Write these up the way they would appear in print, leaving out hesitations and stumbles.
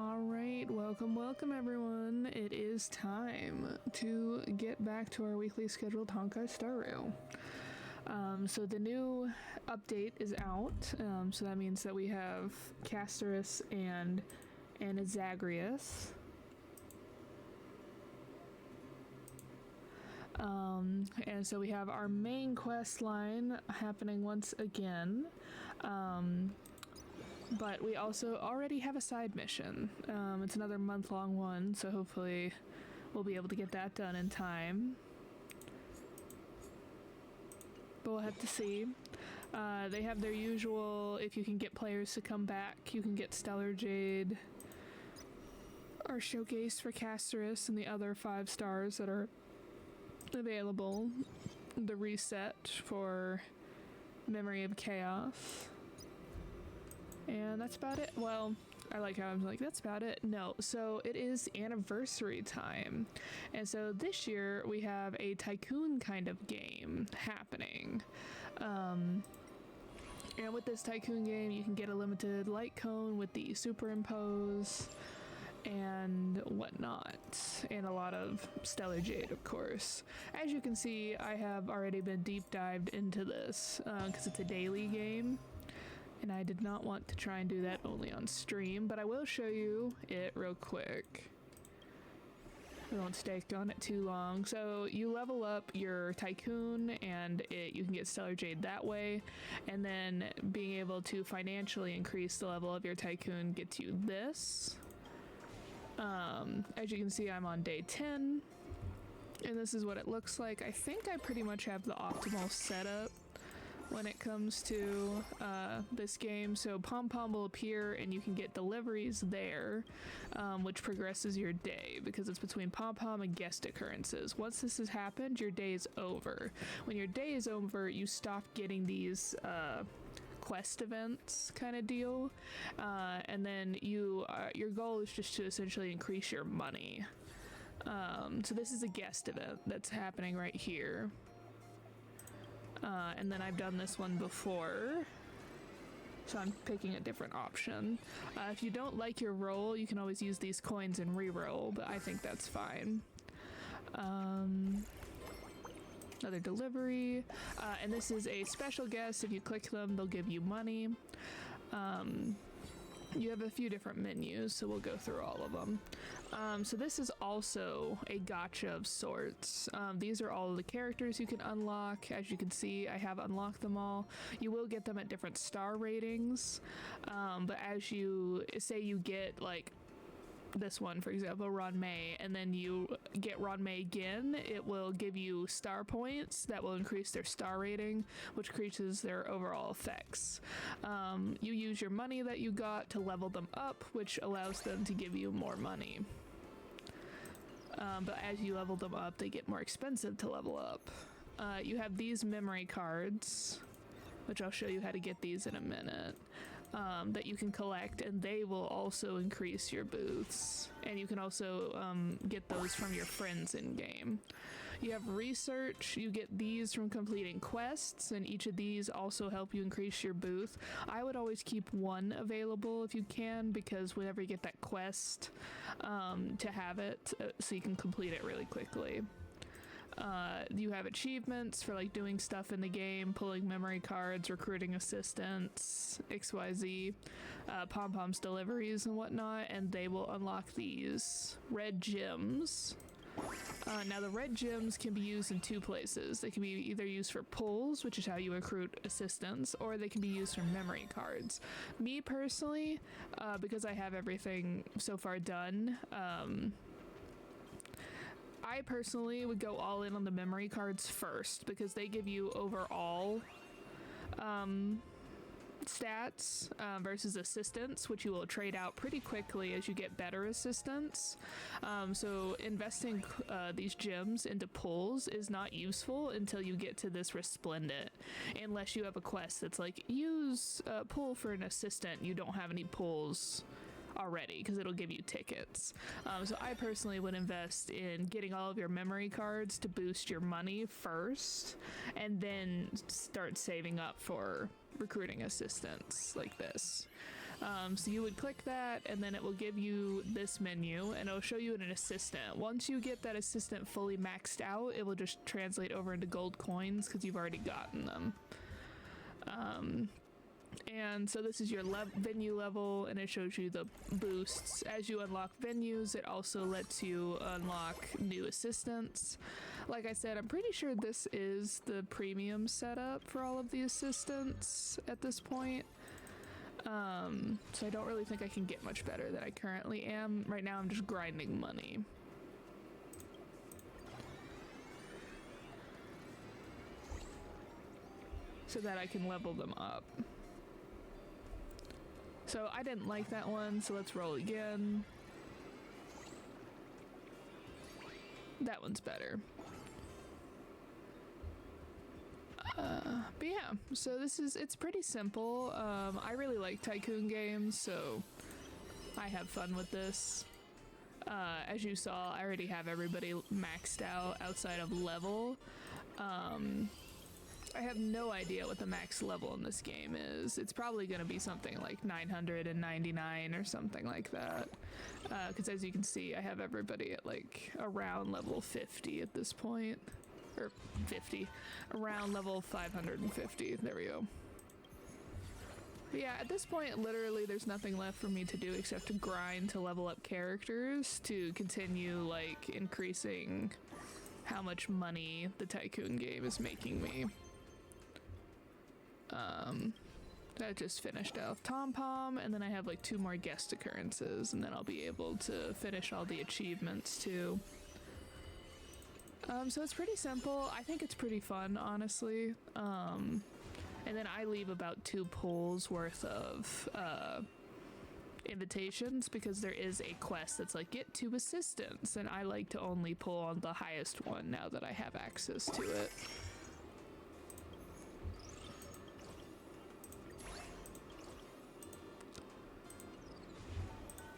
Alright, welcome everyone. It is time to get back to our weekly scheduled Honkai Star Rail. So the new update is out, so that means that we have Amphoreus and Zagreus. And so we have our main quest line happening once again. But we also already have a side mission. It's another month-long one, so hopefully we'll be able to get that done in time. But we'll have to see. They have their usual, if you can get players to come back, you can get Stellar Jade, our showcase for Amphoreus and the other 5 stars that are available. The reset for Memory of Chaos. And that's about it. Well, I like how I'm like, that's about it. No, so it is anniversary time. And so this year we have a Tycoon kind of game happening. And with this Tycoon game, you can get a limited light cone with the superimpose and whatnot, and a lot of Stellar Jade, of course. As you can see, I have already been deep dived into this because it's a daily game. And I did not want to try and do that only on stream, but I will show you it real quick. We won't stay on it too long. So you level up your Tycoon and you can get Stellar Jade that way. And then being able to financially increase the level of your Tycoon gets you this. As you can see, I'm on day 10. And this is what it looks like. I think I pretty much have the optimal setup when it comes to this game. So Pom-Pom will appear and you can get deliveries there, which progresses your day because it's between Pom-Pom and guest occurrences. Once this has happened, your day is over. When your day is over, you stop getting these quest events kind of deal, and then your goal is just to essentially increase your money. So this is a guest event that's happening right here. And then I've done this one before, so I'm picking a different option. If you don't like your roll, you can always use these coins and re-roll, but I think that's fine. Another delivery, and this is a special guest. If you click them, they'll give you money. You have a few different menus, so we'll go through all of them. So this is also a gacha of sorts. These are all of the characters you can unlock. As you can see, I have unlocked them all. You will get them at different star ratings, but as you say you get like this one, for example, Ranmei, and then you get Ranmei again, it will give you star points that will increase their star rating, which increases their overall effects. You use your money that you got to level them up, which allows them to give you more money. But as you level them up, they get more expensive to level up. You have these memory cards, which I'll show you how to get these in a minute, that you can collect, and they will also increase your booths. And you can also get those from your friends in game. You have research. You get these from completing quests, and each of these also help you increase your booth. I would always keep one available if you can, because whenever you get that quest, to have it so you can complete it really quickly. You have achievements for like doing stuff in the game, pulling memory cards, recruiting assistants, XYZ, Pom-Pom's deliveries and whatnot, and they will unlock these red gems. Now the red gems can be used in 2 places. They can be either used for pulls, which is how you recruit assistants, or they can be used for memory cards. Me personally, because I have everything so far done, I personally would go all in on the memory cards first because they give you overall stats versus assistants, which you will trade out pretty quickly as you get better assistants. So investing these gems into pulls is not useful until you get to this resplendent, unless you have a quest that's like use pull for an assistant. You don't have any pulls already because it'll give you tickets. So I personally would invest in getting all of your memory cards to boost your money first, and then start saving up for recruiting assistants like this. So you would click that, and then it will give you this menu, and it'll show you an assistant. Once you get that assistant fully maxed out, it will just translate over into gold coins because you've already gotten them. And so this is your venue level, and it shows you the boosts. As you unlock venues, it also lets you unlock new assistants. Like I said, I'm pretty sure this is the premium setup for all of the assistants at this point. So I don't really think I can get much better than I currently am. Right now I'm just grinding money. So that I can level them up. So I didn't like that one, so let's roll again. That one's better. But yeah, so it's pretty simple. I really like Tycoon games, so I have fun with this. As you saw, I already have everybody maxed out outside of level. I have no idea what the max level in this game is. It's probably going to be something like 999 or something like that. Because as you can see, I have everybody at like around level 50 at this point. Or 50. Around level 550. There we go. But yeah, at this point, literally there's nothing left for me to do except to grind to level up characters to continue like increasing how much money the Tycoon game is making me. That just finished off Tom Pom, and then I have like 2 more guest occurrences, and then I'll be able to finish all the achievements too. So it's pretty simple. I think it's pretty fun, honestly. And then I leave about 2 pulls worth of invitations because there is a quest that's like get 2 assistants, and I like to only pull on the highest one now that I have access to it.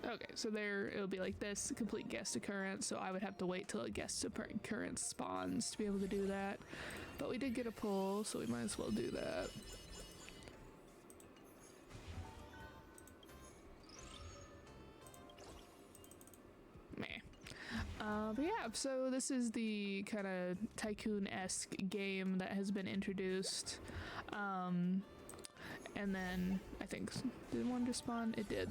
Okay, so there it'll be like this, complete guest occurrence, so I would have to wait till a guest occurrence spawns to be able to do that. But we did get a pull, so we might as well do that. Meh. But yeah, so this is the kind of Tycoon-esque game that has been introduced. And then I think, did one just spawn? It did.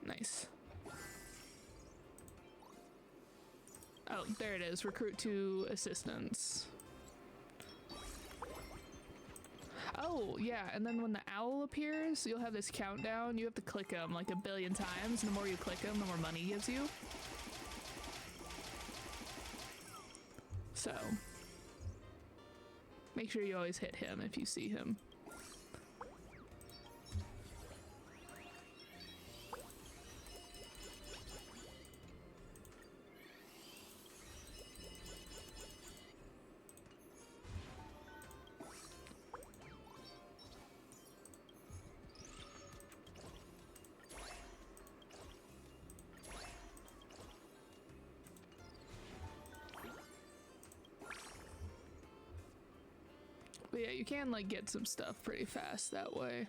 Nice. Oh, there it is. Recruit 2 assistants. Oh, yeah, and then when the owl appears, you'll have this countdown. You have to click him like a billion times, and the more you click him, the more money he gives you. So, make sure you always hit him if you see him. But yeah, you can like get some stuff pretty fast that way.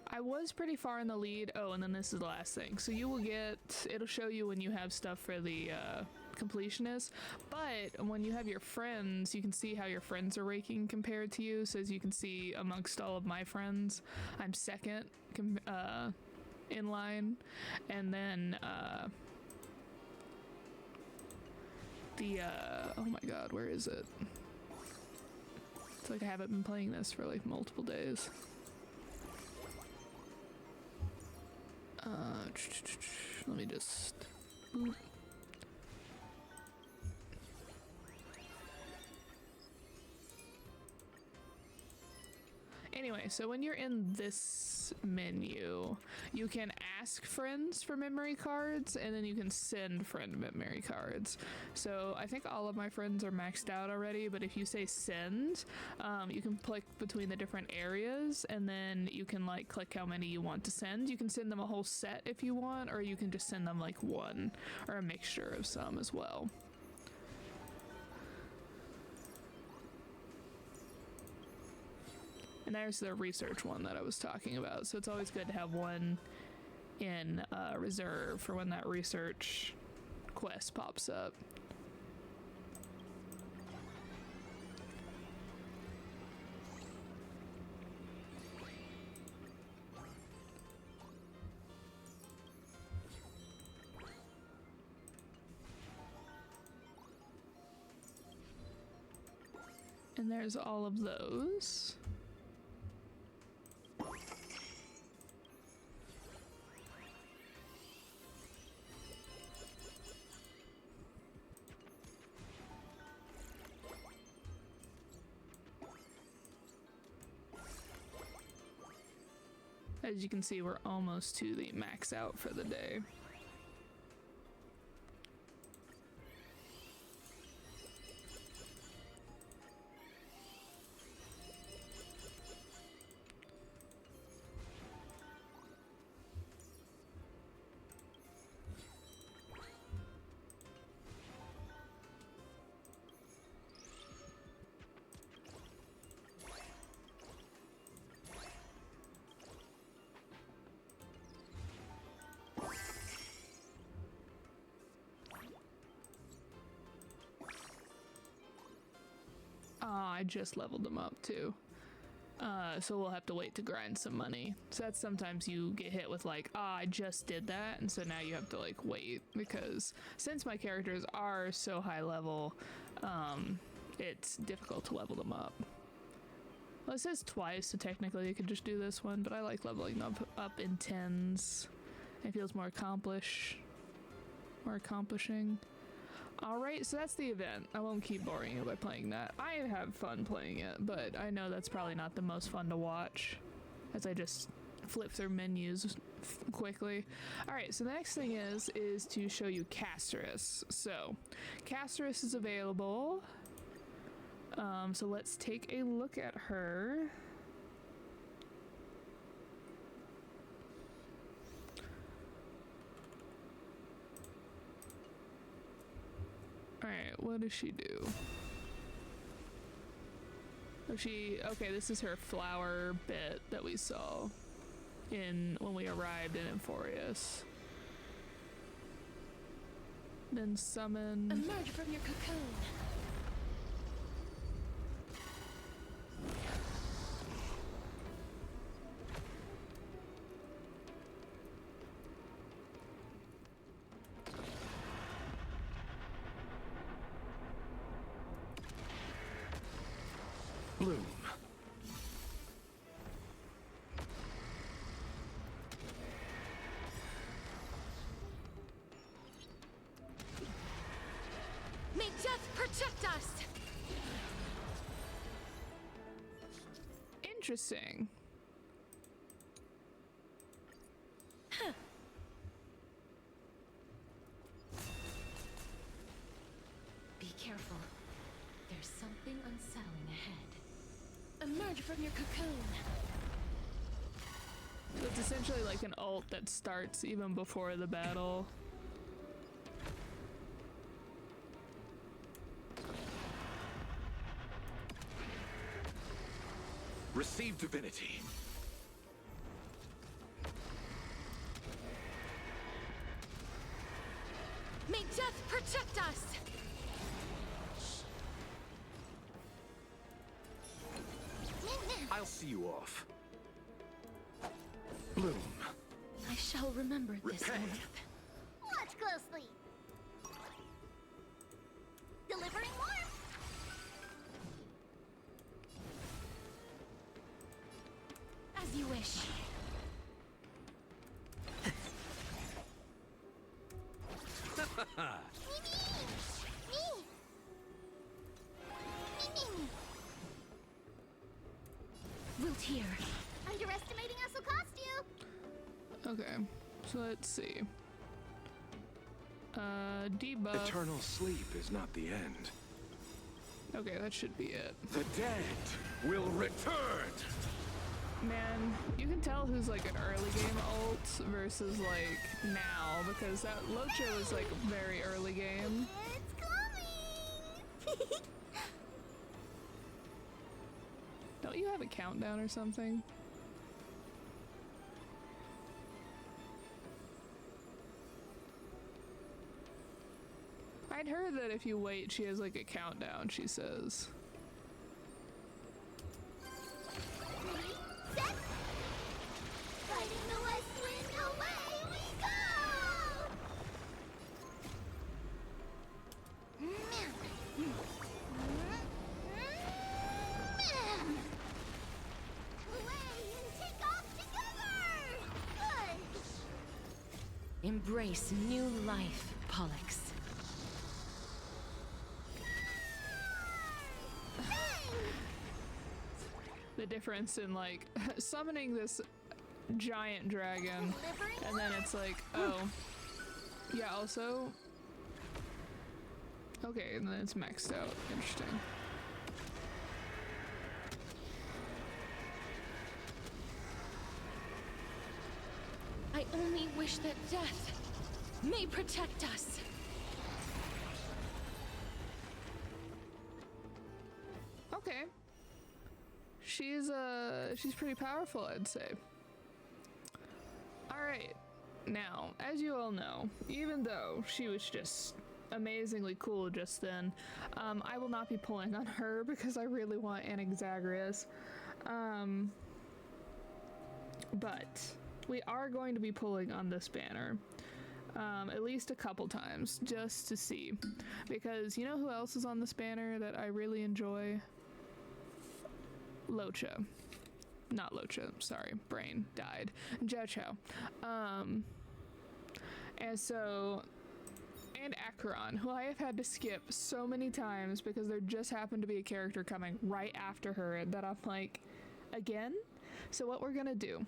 I was pretty far in the lead. Oh, and then this is the last thing. So you will get, it'll show you when you have stuff for the completionist, but when you have your friends, you can see how your friends are ranking compared to you. So as you can see amongst all of my friends, I'm second in line, and then oh my god, where is it? It's like I haven't been playing this for like multiple days. Let me just... Boop. Anyway, Okay, so when you're in this menu, you can ask friends for memory cards, and then you can send friend memory cards. So I think all of my friends are maxed out already, but if you say send, you can click between the different areas, and then you can like click how many you want to send. You can send them a whole set if you want, or you can just send them like one, or a mixture of some as well. And there's the research one that I was talking about. So it's always good to have one in reserve for when that research quest pops up. And there's all of those. As you can see, we're almost to the max out for the day. I just leveled them up too. So we'll have to wait to grind some money. So that's sometimes you get hit with like, I just did that, and so now you have to like wait, because since my characters are so high level, it's difficult to level them up. Well, it says twice, so technically you could just do this one, but I like leveling them up in 10s. It feels more accomplishing. Alright, so that's the event. I won't keep boring you by playing that. I have fun playing it, but I know that's probably not the most fun to watch, as I just flip through menus quickly. Alright, so the next thing is to show you Casterus. So, Casterus is available. So let's take a look at her. Alright, what does she do? Okay, this is her flower bit that we saw when we arrived in Amphoreus. Then summon... Emerge from your cocoon! Bloom. May death protect us! Interesting. Huh. Be careful. There's something unsettling ahead. Emerge from your cocoon. So it's essentially like an ult that starts even before the battle. Receive divinity. May death protect us! I'll see you off. Bloom. I shall remember this Repay. moment. Watch closely. Delivering warmth. As you wish. Will built here. Underestimating us will cost you. Okay, so let's see. Debuff. Eternal sleep is not the end. Okay, that should be it. The dead will return! Man, you can tell who's like an early game ult versus like now, because that Locha was like very early game. It's coming. Don't you have a countdown or something? I'd heard that if you wait, she has like a countdown, she says. Set. Fighting the west wind, away we go. Away and take off together. Good. Embrace new life, Pollux. The difference in like summoning this giant dragon and then it's like, oh yeah, also okay, and then it's maxed out. Interesting. I only wish that death may protect us. Okay. She's pretty powerful, I'd say. Alright. Now, as you all know, even though she was just amazingly cool just then, I will not be pulling on her because I really want Anaxagrius. But we are going to be pulling on this banner. At least a couple times, just to see. Because you know who else is on this banner that I really enjoy? Locha. Not Locha, sorry, brain died. Jiao Chao. And so, and Acheron, who I have had to skip so many times because there just happened to be a character coming right after her that I'm like, again? So what we're gonna do,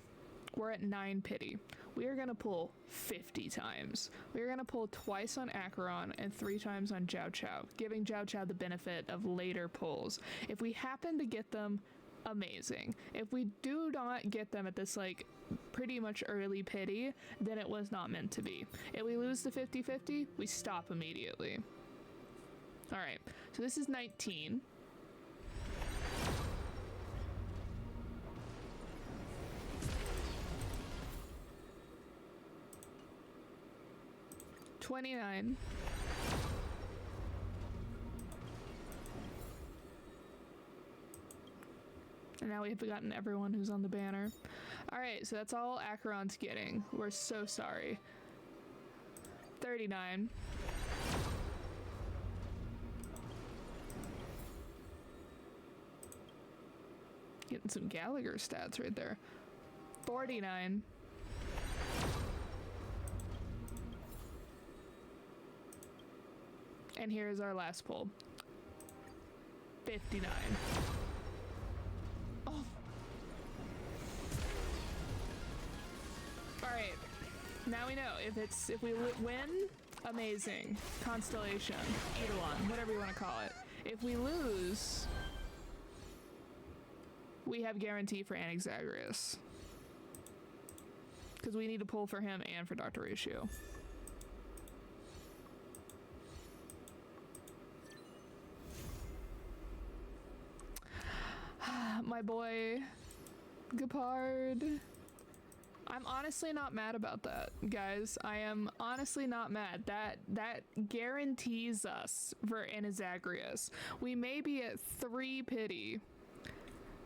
we're at 9 pity. We are gonna pull 50 times. We are gonna pull twice on Acheron and 3 times on Jiao Chao, giving Jiao Chao the benefit of later pulls. If we happen to get them, amazing. If we do not get them at this like pretty much early pity, then it was not meant to be. If we lose the 50-50, we stop immediately. Alright, so this is 19. $29. And now we've gotten everyone who's on the banner. Alright, so that's all Acheron's getting. We're so sorry. 39. Getting some Gallagher stats right there. 49. And here's our last pull. 59. Oh. Alright. Now we know. If we win, amazing. Constellation. Eidolon. Whatever you want to call it. If we lose, we have guarantee for Anaxagrius. Because we need to pull for him and for Dr. Ratio. My boy, Gepard. I'm honestly not mad about that, guys. I am honestly not mad. That guarantees us for Anaxagrius. We may be at 3 pity,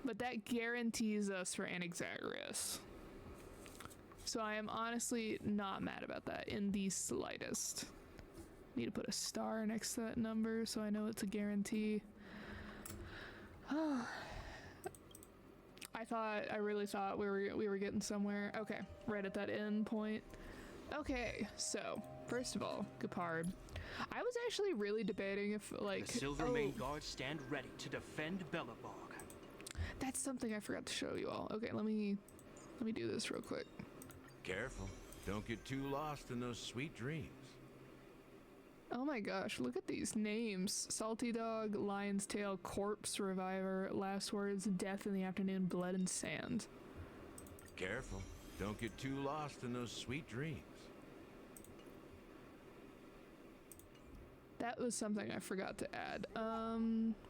but that guarantees us for Anaxagrius. So I am honestly not mad about that in the slightest. Need to put a star next to that number so I know it's a guarantee. I really thought we were getting somewhere. Okay, right at that end point. Okay, so first of all, Gepard. I was actually really debating if like the Silver Main Guard stand ready to defend Belobog. That's something I forgot to show you all. Okay, let me do this real quick. Careful. Don't get too lost in those sweet dreams. Oh my gosh, look at these names. Salty Dog, Lion's Tail, Corpse Reviver, Last Words, Death in the Afternoon, Blood and Sand. Careful. Don't get too lost in those sweet dreams. That was something I forgot to add.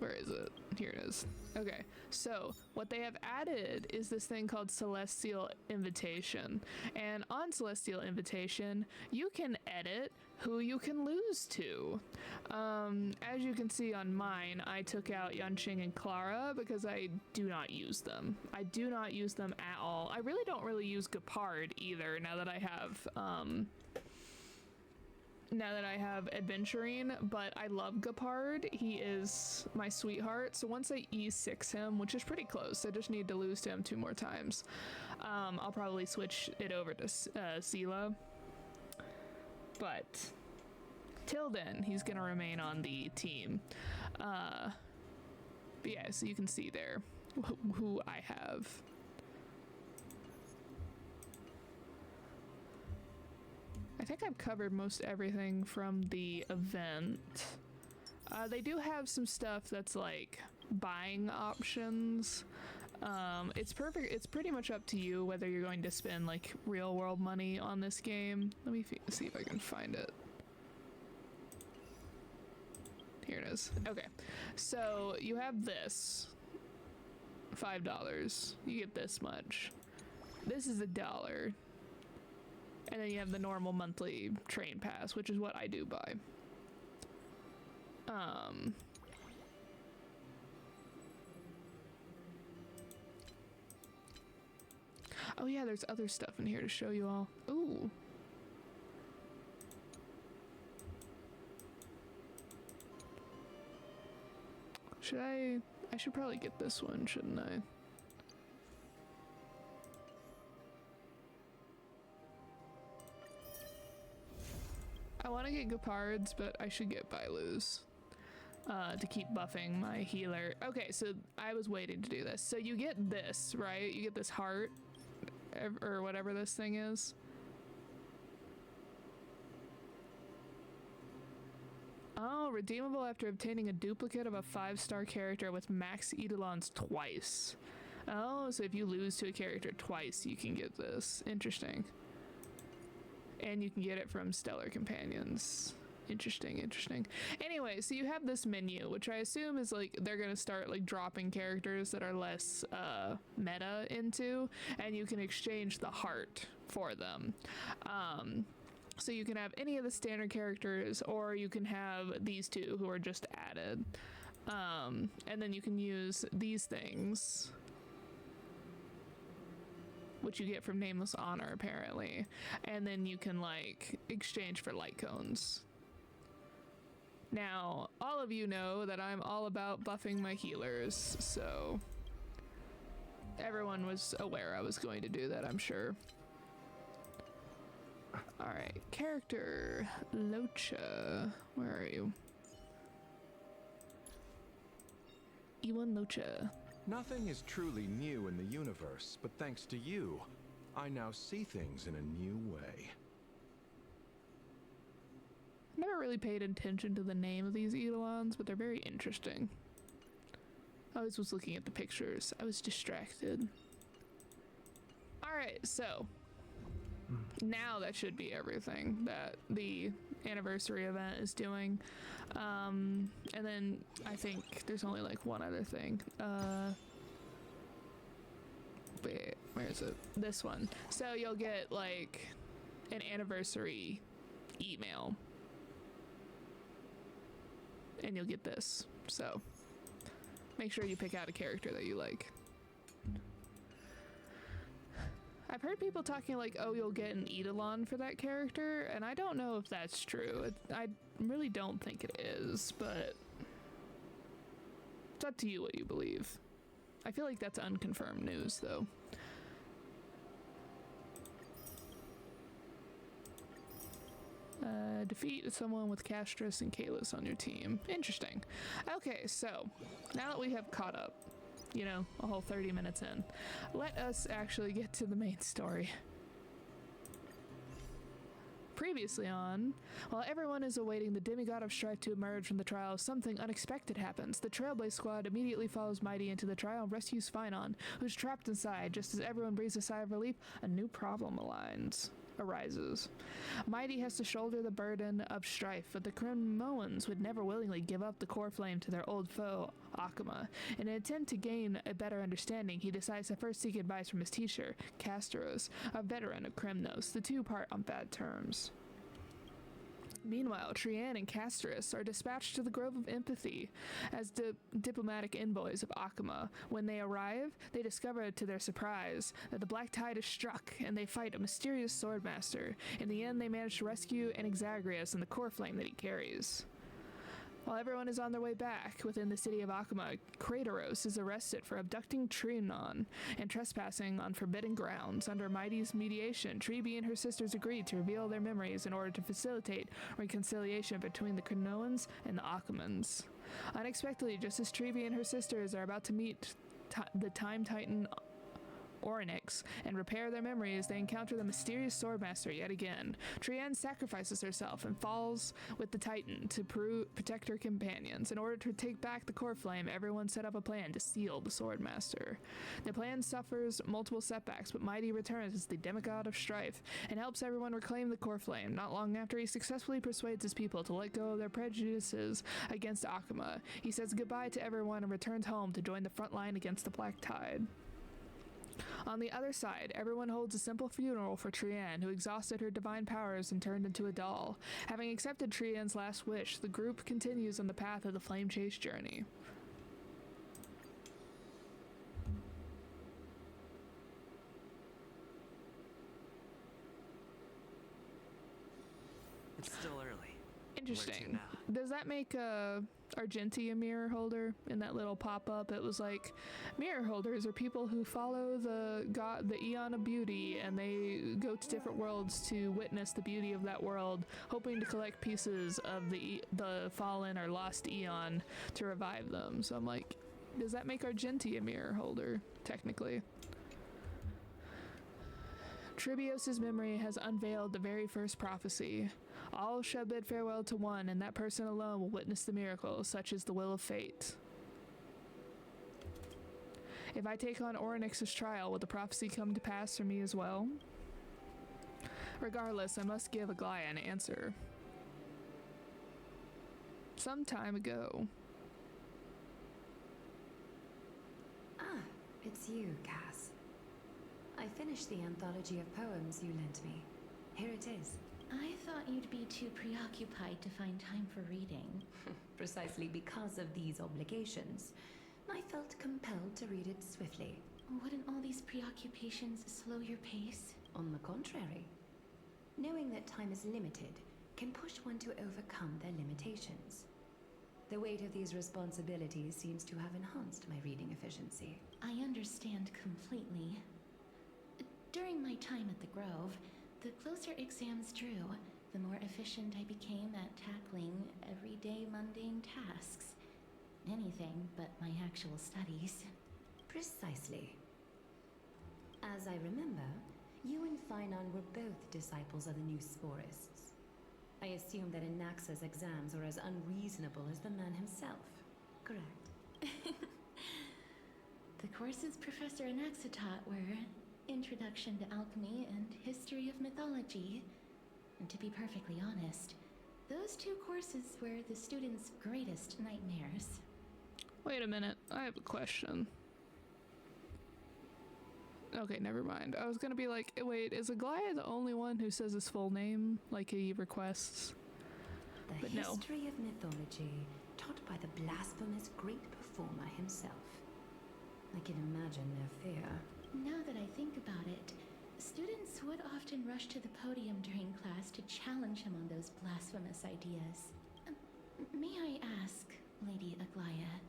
Where is it? Here it is. Okay, so what they have added is this thing called Celestial Invitation. And on Celestial Invitation, you can edit who you can lose to. As you can see on mine, I took out Yunqing and Clara because I do not use them. I do not use them at all. I really don't really use Gepard either now that I have Adventuring, but I love Gepard. He is my sweetheart. So once I E6 him, which is pretty close, I just need to lose to him 2 more times, I'll probably switch it over to Sela. But till then, he's gonna remain on the team. But yeah, so you can see there who I have. I think I've covered most everything from the event. They do have some stuff that's like buying options. It's perfect. It's pretty much up to you whether you're going to spend like real world money on this game. Let me see if I can find it. Here it is. Okay, so you have this $5. You get this much. This is $1. And then you have the normal monthly train pass, which is what I do buy. Oh yeah, there's other stuff in here to show you all. Ooh. I should probably get this one, shouldn't I? I want to get Gepards, but I should get Bailus to keep buffing my healer. Okay, so I was waiting to do this. So you get this, right? You get this heart, or whatever this thing is. Oh, redeemable after obtaining a duplicate of a 5-star character with max Eidolons twice. Oh, so if you lose to a character twice, you can get this. Interesting. And you can get it from Stellar Companions. Interesting, interesting. Anyway, so you have this menu, which I assume is like they're gonna start like dropping characters that are less meta into, and you can exchange the heart for them. So you can have any of the standard characters, or you can have these two who are just added. And then you can use these things, which you get from Nameless Honor apparently, and then you can like exchange for light cones. Now, all of you know that I'm all about buffing my healers, so everyone was aware I was going to do that, I'm sure. Alright, character Locha. Where are you? Ewan Locha. Nothing is truly new in the universe, but thanks to you, I now see things in a new way. Never really paid attention to the name of these Eidolons, but they're very interesting. I always was looking at the pictures. I was distracted. Alright, so now that should be everything that the anniversary event is doing. And then I think there's only like one other thing. Wait, where is it? This one. So you'll get like an anniversary email. And you'll get this. So make sure you pick out a character that you like. I've heard people talking like, oh, you'll get an Eidolon for that character, and I don't know if that's true. I really don't think it is, but it's up to you what you believe. I feel like that's unconfirmed news, though. Defeat someone with Castris and Kalis on your team. Interesting. Okay, so now that we have caught up, you know, a whole 30 minutes in. Let us actually get to the main story. Previously on, while everyone is awaiting the demigod of strife to emerge from the trial, something unexpected happens. The Trailblaze squad immediately follows Mighty into the trial and rescues Finon, who's trapped inside. Just as everyone breathes a sigh of relief, a new problem arises. Mighty has to shoulder the burden of strife, but the Cremoans would never willingly give up the core flame to their old foe, Akuma. In an attempt to gain a better understanding, he decides to first seek advice from his teacher, Castoros, a veteran of Kremnos. The two part on bad terms. Meanwhile, Trian and Castoros are dispatched to the Grove of Empathy as diplomatic envoys of Akuma. When they arrive, they discover to their surprise that the Black Tide is struck, and they fight a mysterious swordmaster. In the end, they manage to rescue Anaxagrius and the core flame that he carries. While everyone is on their way back within the city of Akuma, Kratos is arrested for abducting Trinon and trespassing on forbidden grounds. Under Mighty's mediation, Tribi and her sisters agreed to reveal their memories in order to facilitate reconciliation between the Krenoans and the Akumans. Unexpectedly, just as Tribi and her sisters are about to meet the Time Titan Orynyx and repair their memories, they encounter the mysterious swordmaster yet again. Trian sacrifices herself and falls with the Titan to protect her companions. In order to take back the core flame, everyone set up a plan to seal the swordmaster. The plan suffers multiple setbacks, but Mighty returns as the demigod of strife and helps everyone reclaim the core flame. Not long after, he successfully persuades his people to let go of their prejudices against Akuma. He says goodbye to everyone and returns home to join the front line against the Black Tide. On the other side, everyone holds a simple funeral for Trian, who exhausted her divine powers and turned into a doll. Having accepted Trian's last wish, the group continues on the path of the flame chase journey. It's still early. Interesting. Does that make Argentia a mirror holder? In that little pop-up, it was like, mirror holders are people who follow the Eon of Beauty, and they go to different worlds to witness the beauty of that world, hoping to collect pieces of the fallen or lost Eon to revive them. So I'm like, does that make Argentia a mirror holder, technically? Tribios' memory has unveiled the very first prophecy. All shall bid farewell to one, and that person alone will witness the miracle, such is the will of fate. If I take on Orynyx's trial, will the prophecy come to pass for me as well? Regardless, I must give Aglaia an answer. Some time ago. Ah, it's you, Cass. I finished the anthology of poems you lent me. Here it is. I thought you'd be too preoccupied to find time for reading. Precisely because of these obligations, I felt compelled to read it swiftly. Wouldn't all these preoccupations slow your pace? On the contrary, knowing that time is limited can push one to overcome their limitations. The weight of these responsibilities seems to have enhanced my reading efficiency. I understand completely. During my time at the Grove, the closer exams drew, the more efficient I became at tackling everyday mundane tasks. Anything but my actual studies. Precisely. As I remember, you and Finon were both disciples of the new Sporists. I assume that Anaxa's exams were as unreasonable as the man himself, correct? The courses Professor Anaxa taught were Introduction to Alchemy and History of Mythology. And to be perfectly honest, those two courses were the students' greatest nightmares. Wait a minute, I have a question. Okay, never mind. I was gonna be like, wait, is Aglaia the only one who says his full name, like he requests? The history of mythology, taught by the blasphemous great performer himself. I can imagine their fear. Now that I think about it, students would often rush to the podium during class to challenge him on those blasphemous ideas. May I ask, Lady Aglaia,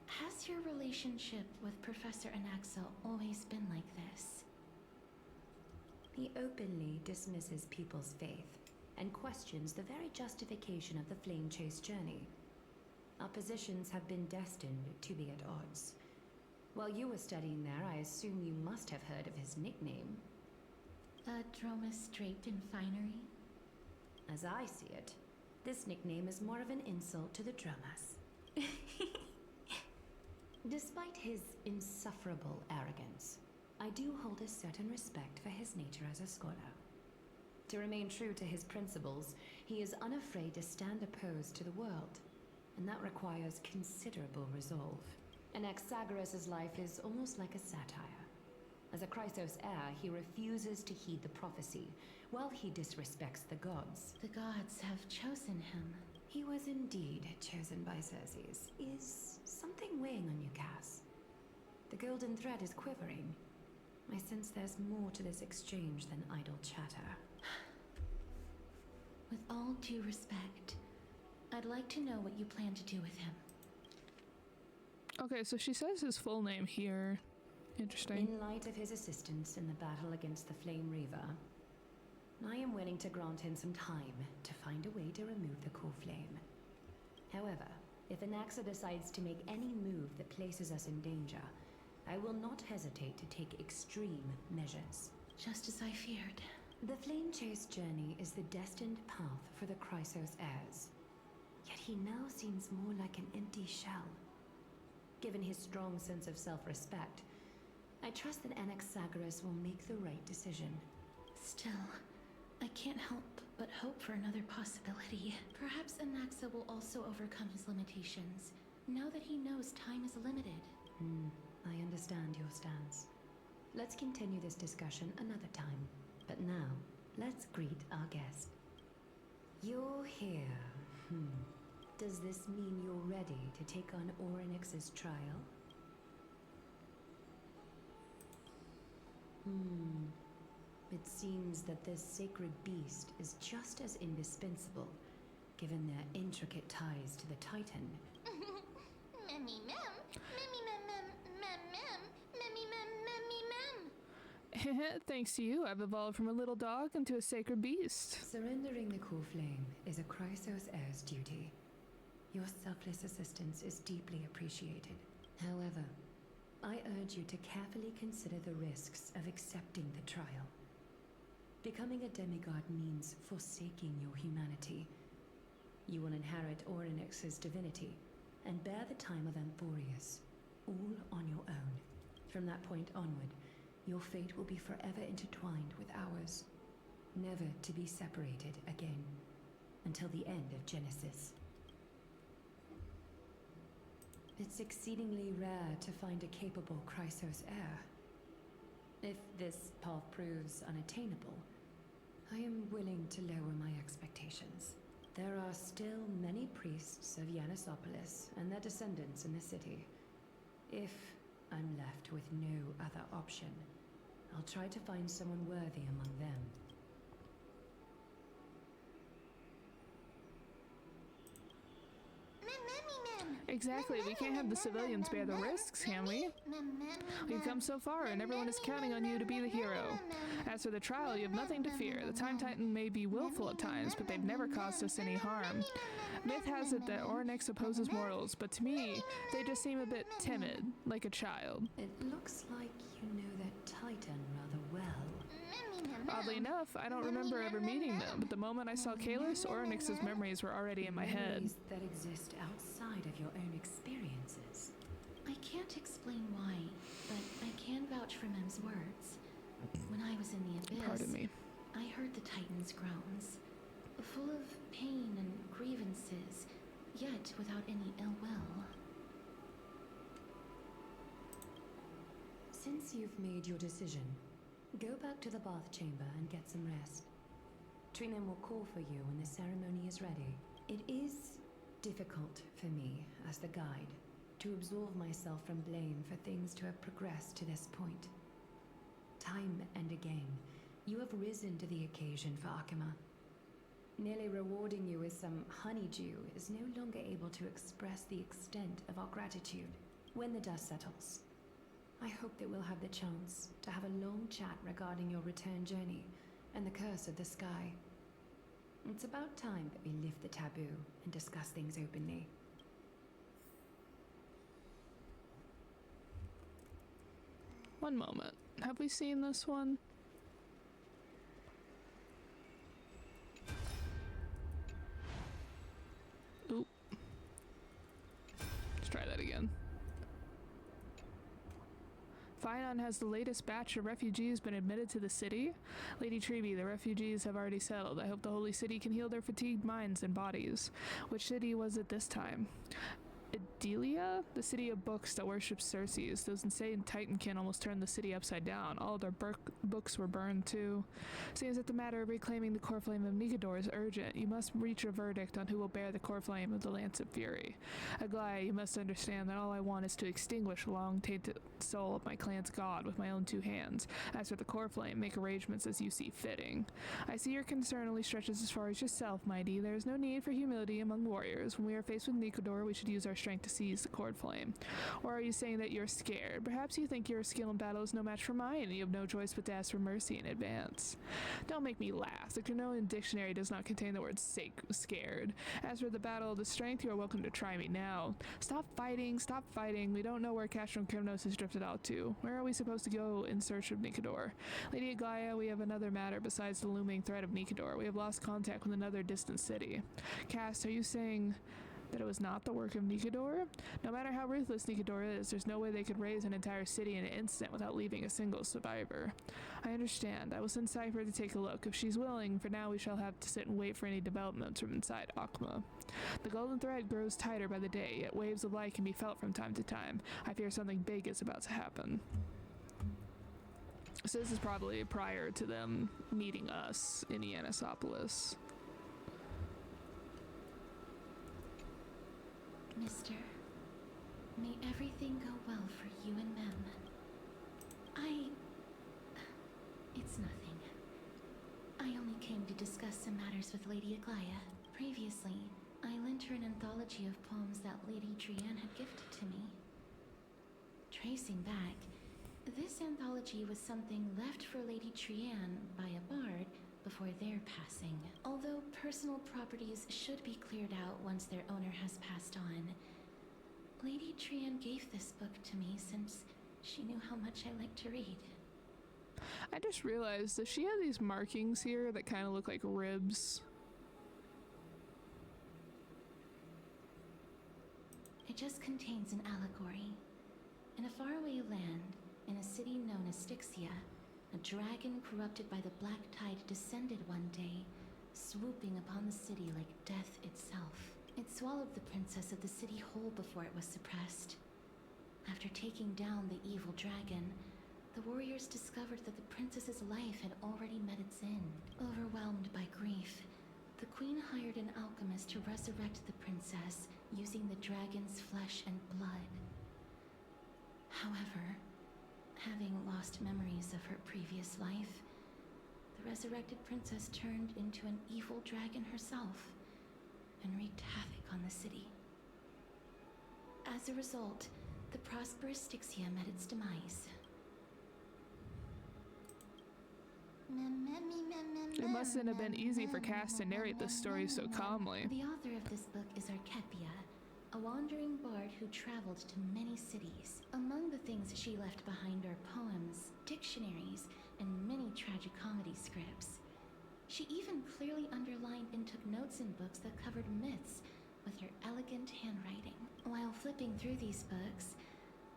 has your relationship with Professor Anaxa always been like this? He openly dismisses people's faith and questions the very justification of the flame chase journey. Our positions have been destined to be at odds. While you were studying there, I assume you must have heard of his nickname. A Dromus draped in finery? As I see it, this nickname is more of an insult to the Dromas. Despite his insufferable arrogance, I do hold a certain respect for his nature as a scholar. To remain true to his principles, he is unafraid to stand opposed to the world, and that requires considerable resolve. Anaxagoras' life is almost like a satire. As a Chrysos heir, he refuses to heed the prophecy, while he disrespects the gods. The gods have chosen him. He was indeed chosen by Circes. Is something weighing on you, Cass? The golden thread is quivering. I sense there's more to this exchange than idle chatter. With all due respect, I'd like to know what you plan to do with him. Okay, so she says his full name here. Interesting. In light of his assistance in the battle against the Flame Reaver, I am willing to grant him some time to find a way to remove the core flame. However, if Anaxa decides to make any move that places us in danger, I will not hesitate to take extreme measures. Just as I feared. The Flame Chase journey is the destined path for the Chrysos heirs. Yet he now seems more like an empty shell. Given his strong sense of self-respect, I trust that Anaxagoras will make the right decision. Still, I can't help but hope for another possibility. Perhaps Anaxa will also overcome his limitations, now that he knows time is limited. I understand your stance. Let's continue this discussion another time. But now, let's greet our guest. You're here. Does this mean you're ready to take on Orynyx's trial? It seems that this sacred beast is just as indispensable, given their intricate ties to the Titan. Memmy mem, memmy mem mem mem mem, memmy mem memmy mem. Thanks to you, I've evolved from a little dog into a sacred beast. Surrendering the core flame is a Chrysos heir's duty. Your selfless assistance is deeply appreciated. However, I urge you to carefully consider the risks of accepting the trial. Becoming a demigod means forsaking your humanity. You will inherit Orynyx's divinity and bear the time of Amphoreus, all on your own. From that point onward, your fate will be forever intertwined with ours, never to be separated again, until the end of Genesis. It's exceedingly rare to find a capable Chrysos heir. If this path proves unattainable, I am willing to lower my expectations. There are still many priests of Yanissopolis and their descendants in the city. If I'm left with no other option, I'll try to find someone worthy among them. Exactly, we can't have the civilians bear the risks, can we? We've come so far, and everyone is counting on you to be the hero. As for the trial, you have nothing to fear. The Time Titan may be willful at times, but they've never caused us any harm. Myth has it that Orynyx opposes mortals, but to me, they just seem a bit timid, like a child. It looks like you know that Titan rather well. Oddly enough, I don't remember ever meeting them, but the moment I saw Kalis, Orynyx's memories were already in my head. Memories that exist outside of your own experiences. I can't explain why, but I can vouch for Mem's words. When I was in the abyss, Pardon me. I heard the Titan's groans, full of pain and grievances, yet without any ill will. Since you've made your decision, go back to the bath chamber and get some rest. Trinem will call for you when the ceremony is ready. It is difficult for me, as the guide, to absolve myself from blame for things to have progressed to this point. Time and again, you have risen to the occasion for Akima. Nearly rewarding you with some honeydew is no longer able to express the extent of our gratitude. When the dust settles, I hope that we'll have the chance to have a long chat regarding your return journey and the curse of the sky. It's about time that we lift the taboo and discuss things openly. One moment. Have we seen this one? Oop. Let's try that again. Finon has the latest batch of refugees been admitted to the city? Lady Treby, the refugees have already settled. I hope the holy city can heal their fatigued minds and bodies. Which city was it this time? Adelia? The city of books that worships Circes. Those insane Titankin almost turned the city upside down. All of their books were burned too. Seems that the matter of reclaiming the core flame of Nigador is urgent. You must reach a verdict on who will bear the core flame of the Lance of Fury. Aglaya, you must understand that all I want is to extinguish the long-tainted soul of my clan's god with my own two hands. As for the core flame, make arrangements as you see fitting. I see your concern only stretches as far as yourself, mighty. There is no need for humility among warriors. When we are faced with Nigador, we should use our strength to seize the cord flame. Or are you saying that you're scared? Perhaps you think your skill in battle is no match for mine, and you have no choice but to ask for mercy in advance. Don't make me laugh. The Cronoan dictionary does not contain the word scared. As for the battle of the strength, you are welcome to try me now. Stop fighting, stop fighting. We don't know where Castron Krymnos has drifted out to. Where are we supposed to go in search of Nigador? Lady Aglaya, we have another matter besides the looming threat of Nigador. We have lost contact with another distant city. Cass, are you saying that it was not the work of Nigador? No matter how ruthless Nigador is, there's no way they could raise an entire city in an instant without leaving a single survivor. I understand. I will send Cypher to take a look. If she's willing, for now we shall have to sit and wait for any developments from inside Akma. The golden thread grows tighter by the day, yet waves of light can be felt from time to time. I fear something big is about to happen. So this is probably prior to them meeting us in Ionissopolis. Mister, may everything go well for you and Mem. It's nothing. I only came to discuss some matters with Lady Aglaya. Previously, I lent her an anthology of poems that Lady Trianne had gifted to me. Tracing back, this anthology was something left for Lady Trianne by a bard before their passing. Although personal properties should be cleared out once their owner has passed on, Lady Trianne gave this book to me since she knew how much I like to read. I just realized that she has these markings here that kind of look like ribs. It just contains an allegory. In a faraway land, in a city known as Styxia, a dragon corrupted by the black tide descended one day, swooping upon the city like death itself. It swallowed the princess of the city whole before it was suppressed. After taking down the evil dragon, the warriors discovered that the princess's life had already met its end. Overwhelmed by grief, the queen hired an alchemist to resurrect the princess using the dragon's flesh and blood. However, having lost memories of her previous life, the resurrected princess turned into an evil dragon herself and wreaked havoc on the city. As a result, the prosperous Styxia met its demise. It mustn't have been easy for Cass to narrate this story so calmly. The author of this book is Archepia, a wandering bard who traveled to many cities. Among the things she left behind are poems, dictionaries, and many tragicomedy scripts. She even clearly underlined and took notes in books that covered myths with her elegant handwriting. While flipping through these books,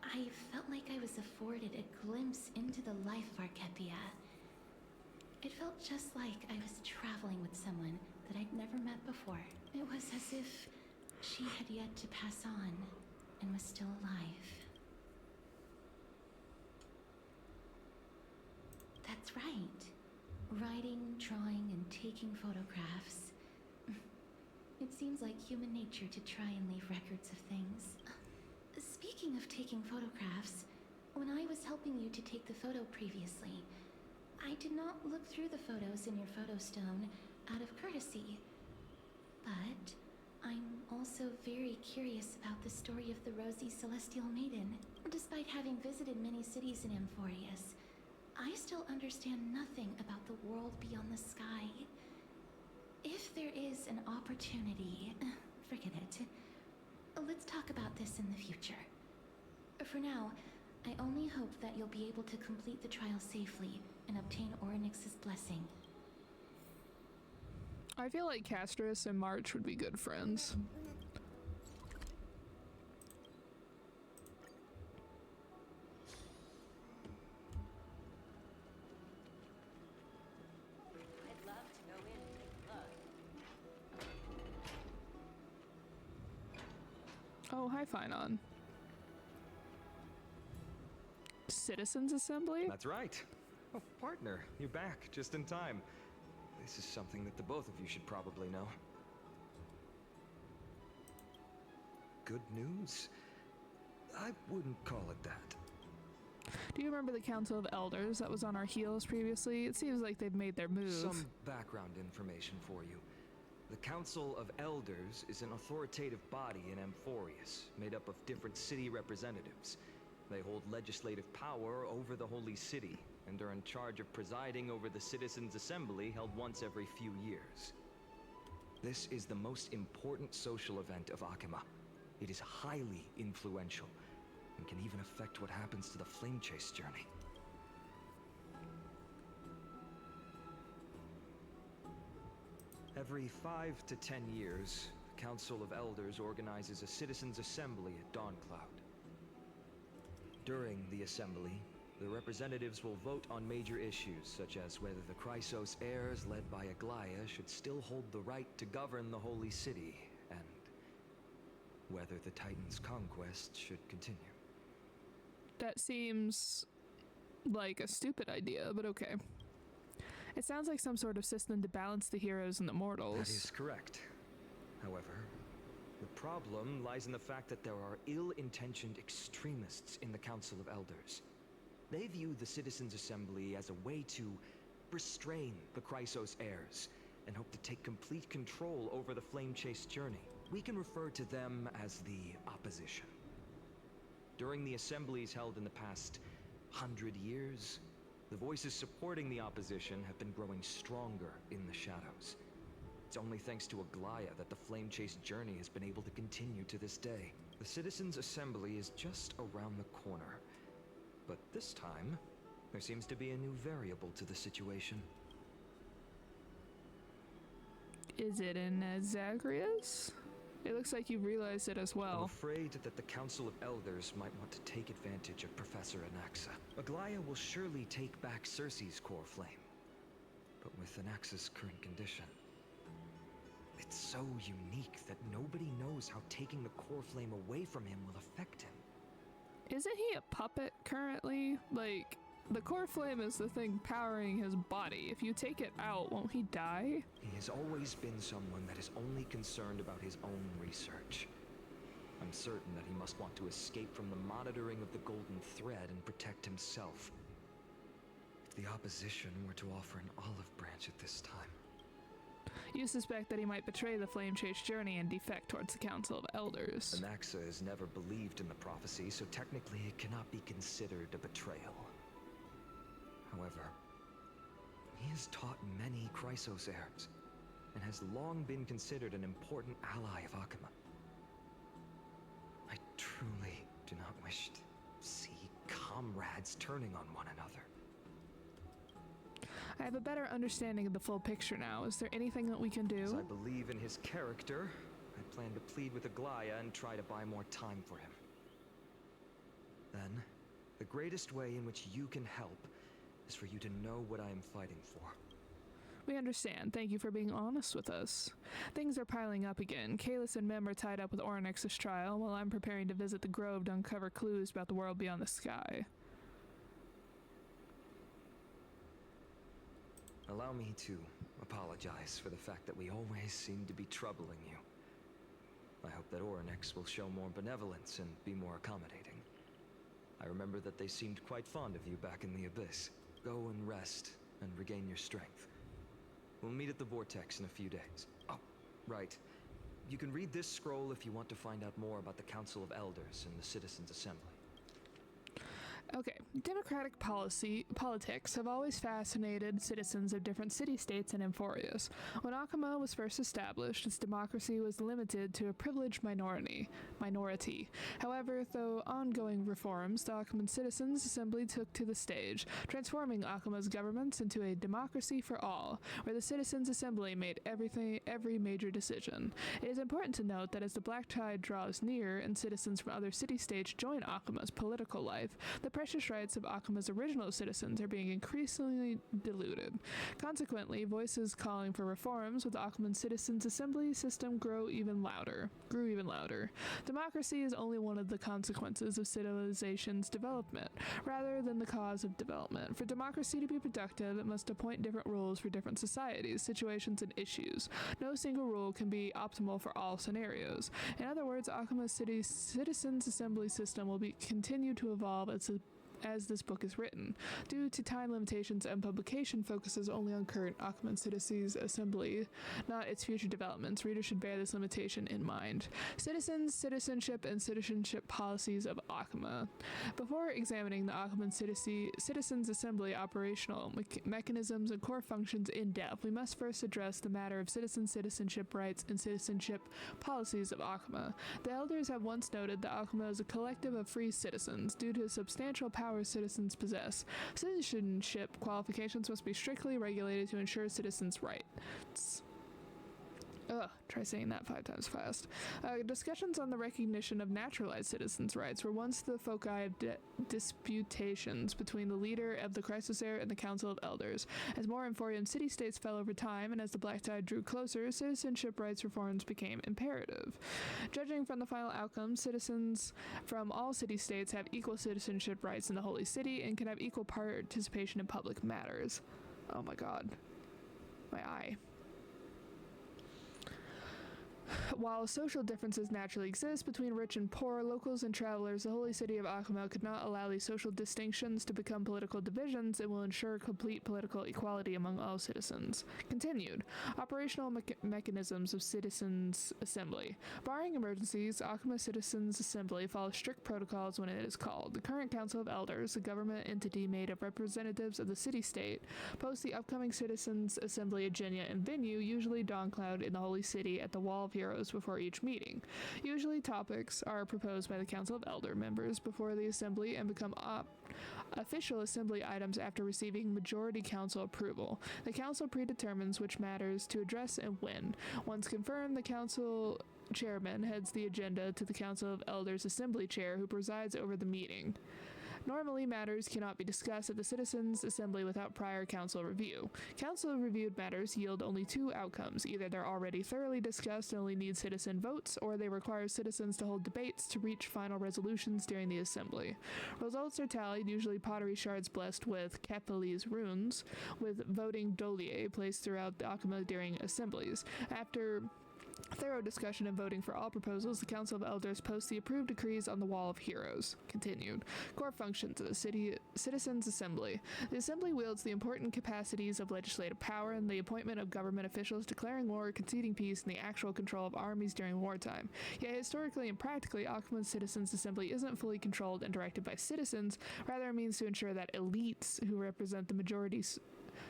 I felt like I was afforded a glimpse into the life of Archepia. It felt just like I was traveling with someone that I'd never met before. It was as if she had yet to pass on and was still alive. That's right. Writing, drawing, and taking photographs. It seems like human nature to try and leave records of things. Speaking of taking photographs, when I was helping you to take the photo previously, I did not look through the photos in your photo stone out of courtesy. But I'm also very curious about the story of the Rosy Celestial Maiden. Despite having visited many cities in Amphoreus, I still understand nothing about the world beyond the sky. If there is an opportunity, forget it. Let's talk about this in the future. For now, I only hope that you'll be able to complete the trial safely and obtain Orynyx's blessing. I feel like Castorus and March would be good friends. I'd love to go in and take a look. Oh, hi, Phynon. Citizens Assembly? That's right. Oh, partner, you're back just in time. This is something that the both of you should probably know. Good news? I wouldn't call it that. Do you remember the Council of Elders that was on our heels previously? It seems like they've made their move. Some background information for you. The Council of Elders is an authoritative body in Amphoreus, made up of different city representatives. They hold legislative power over the Holy City, and are in charge of presiding over the Citizens' Assembly held once every few years. This is the most important social event of Akima. It is highly influential, and can even affect what happens to the Flame Chase journey. Every 5 to 10 years, the Council of Elders organizes a Citizens' Assembly at Dawncloud. During the assembly, the representatives will vote on major issues, such as whether the Chrysos heirs led by Aglaya should still hold the right to govern the Holy City, and whether the Titan's conquest should continue. That seems like a stupid idea, but okay. It sounds like some sort of system to balance the heroes and the mortals. That is correct. However, the problem lies in the fact that there are ill-intentioned extremists in the Council of Elders. They view the Citizens' Assembly as a way to restrain the Chrysos heirs, and hope to take complete control over the Flame Chase journey. We can refer to them as the Opposition. During the assemblies held in the past 100 years, the voices supporting the Opposition have been growing stronger in the shadows. It's only thanks to Aglaya that the Flame Chase journey has been able to continue to this day. The Citizens' Assembly is just around the corner. But this time, there seems to be a new variable to the situation. Is it in Zagreus? It looks like you realized it as I'm well. afraid that the Council of Elders might want to take advantage of Professor Anaxa. Aglaya will surely take back Circe's core flame. But with Anaxa's current condition, it's so unique that nobody knows how taking the core flame away from him will affect him. Isn't he a puppet currently? Like, the core flame is the thing powering his body. If you take it out, won't he die? He has always been someone that is only concerned about his own research. I'm certain that he must want to escape from the monitoring of the Golden Thread and protect himself. If the Opposition were to offer an olive branch at this time... You suspect that he might betray the Flame Chase journey and defect towards the Council of Elders. Anaxa has never believed in the prophecy, so technically it cannot be considered a betrayal. However, he has taught many Chrysos heirs, and has long been considered an important ally of Akima. I truly do not wish to see comrades turning on one another. I have a better understanding of the full picture now. Is there anything that we can do? As I believe in his character, I plan to plead with Aglaya and try to buy more time for him. Then, the greatest way in which you can help is for you to know what I am fighting for. We understand. Thank you for being honest with us. Things are piling up again. Kalis and Mem are tied up with Orynyx's trial, while I'm preparing to visit the Grove to uncover clues about the world beyond the sky. Allow me to apologize for the fact that we always seem to be troubling you. I hope that Orynyx will show more benevolence and be more accommodating. I remember that they seemed quite fond of you back in the Abyss. Go and rest and regain your strength. We'll meet at the Vortex in a few days. Oh, right. You can read this scroll if you want to find out more about the Council of Elders and the Citizens' Assembly. Okay, democratic politics have always fascinated citizens of different city-states in Amphoreus. When Akama was first established, its democracy was limited to a privileged minority. However, through ongoing reforms, the Akaman Citizens Assembly took to the stage, transforming Akama's governments into a democracy for all, where the Citizens Assembly made every major decision. It is important to note that as the Black Tide draws near and citizens from other city-states join Akama's political life, the precious rights of Akama's original citizens are being increasingly diluted. Consequently, voices calling for reforms with the Akaman Citizens Assembly system grew even louder. Democracy is only one of the consequences of civilization's development, rather than the cause of development. For democracy to be productive, it must appoint different rules for different societies, situations, and issues. No single rule can be optimal for all scenarios. In other words, Akama's Citizens Assembly system will continue to evolve as this book is written. Due to time limitations and publication focuses only on current Akaman Citizens Assembly, not its future developments, readers should bear this limitation in mind. Citizenship, and citizenship policies of Akama. Before examining the Akaman Citizens Assembly operational mechanisms and core functions in depth, we must first address the matter of citizenship rights and citizenship policies of Akama. The elders have once noted that Akama is a collective of free citizens. Due to substantial power citizens possess, citizenship qualifications must be strictly regulated to ensure citizens' rights. Try saying that 5 times fast. Discussions on the recognition of naturalized citizens' rights were once the foci of disputations between the leader of the Chrysosaur and the Council of Elders. As more Amphorean city-states fell over time, and as the Black Tide drew closer, citizenship rights reforms became imperative. Judging from the final outcome, citizens from all city-states have equal citizenship rights in the Holy City and can have equal participation in public matters. Oh my god. My eye. While social differences naturally exist between rich and poor, locals and travelers, the holy city of Akama could not allow these social distinctions to become political divisions. It will ensure complete political equality among all citizens. Continued. Operational mechanisms of Citizens Assembly. Barring emergencies, Akama Citizens Assembly follows strict protocols when it is called. The current Council of Elders, a government entity made of representatives of the city-state, posts the upcoming Citizens Assembly agenda and venue, usually dawn cloud in the holy city at the Wall of Heroes before each meeting. Usually topics are proposed by the Council of Elder members before the assembly and become official assembly items after receiving majority council approval. The council predetermines which matters to address and when. Once confirmed, the council chairman heads the agenda to the Council of Elders assembly chair, who presides over the meeting. Normally, matters cannot be discussed at the Citizens Assembly without prior council review. Council-reviewed matters yield only 2 outcomes. Either they're already thoroughly discussed and only need citizen votes, or they require citizens to hold debates to reach final resolutions during the assembly. Results are tallied, usually pottery shards blessed with Kephalese runes, with voting dolier placed throughout the Akama during assemblies. After thorough discussion and voting for all proposals, the Council of Elders posts the approved decrees on the Wall of Heroes. Continued. Core functions of the Citizens Assembly. The Assembly wields the important capacities of legislative power and the appointment of government officials, declaring war, conceding peace, and the actual control of armies during wartime. Yet historically and practically, Akama's Citizens Assembly isn't fully controlled and directed by citizens, rather a means to ensure that elites who represent the majority's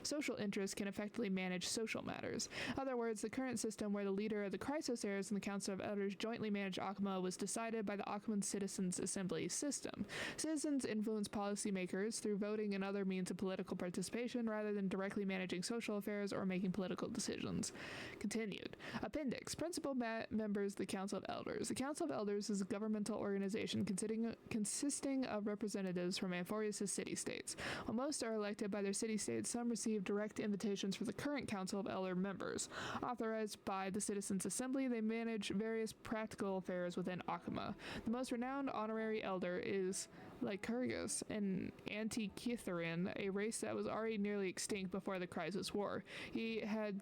social interests can effectively manage social matters. In other words, the current system where the leader of the Chrysosaurs and the Council of Elders jointly manage Akama was decided by the Akaman Citizens Assembly system. Citizens influence policymakers through voting and other means of political participation rather than directly managing social affairs or making political decisions. Continued. Appendix. Principal members of the Council of Elders. The Council of Elders is a governmental organization consisting of representatives from Amphoreus' city-states. While most are elected by their city-states, some receive direct invitations from the current Council of Elder members. Authorized by the Citizens Assembly, they manage various practical affairs within Akama. The most renowned honorary elder is Lycurgus, an Antikytherian, a race that was already nearly extinct before the Crisis War. He had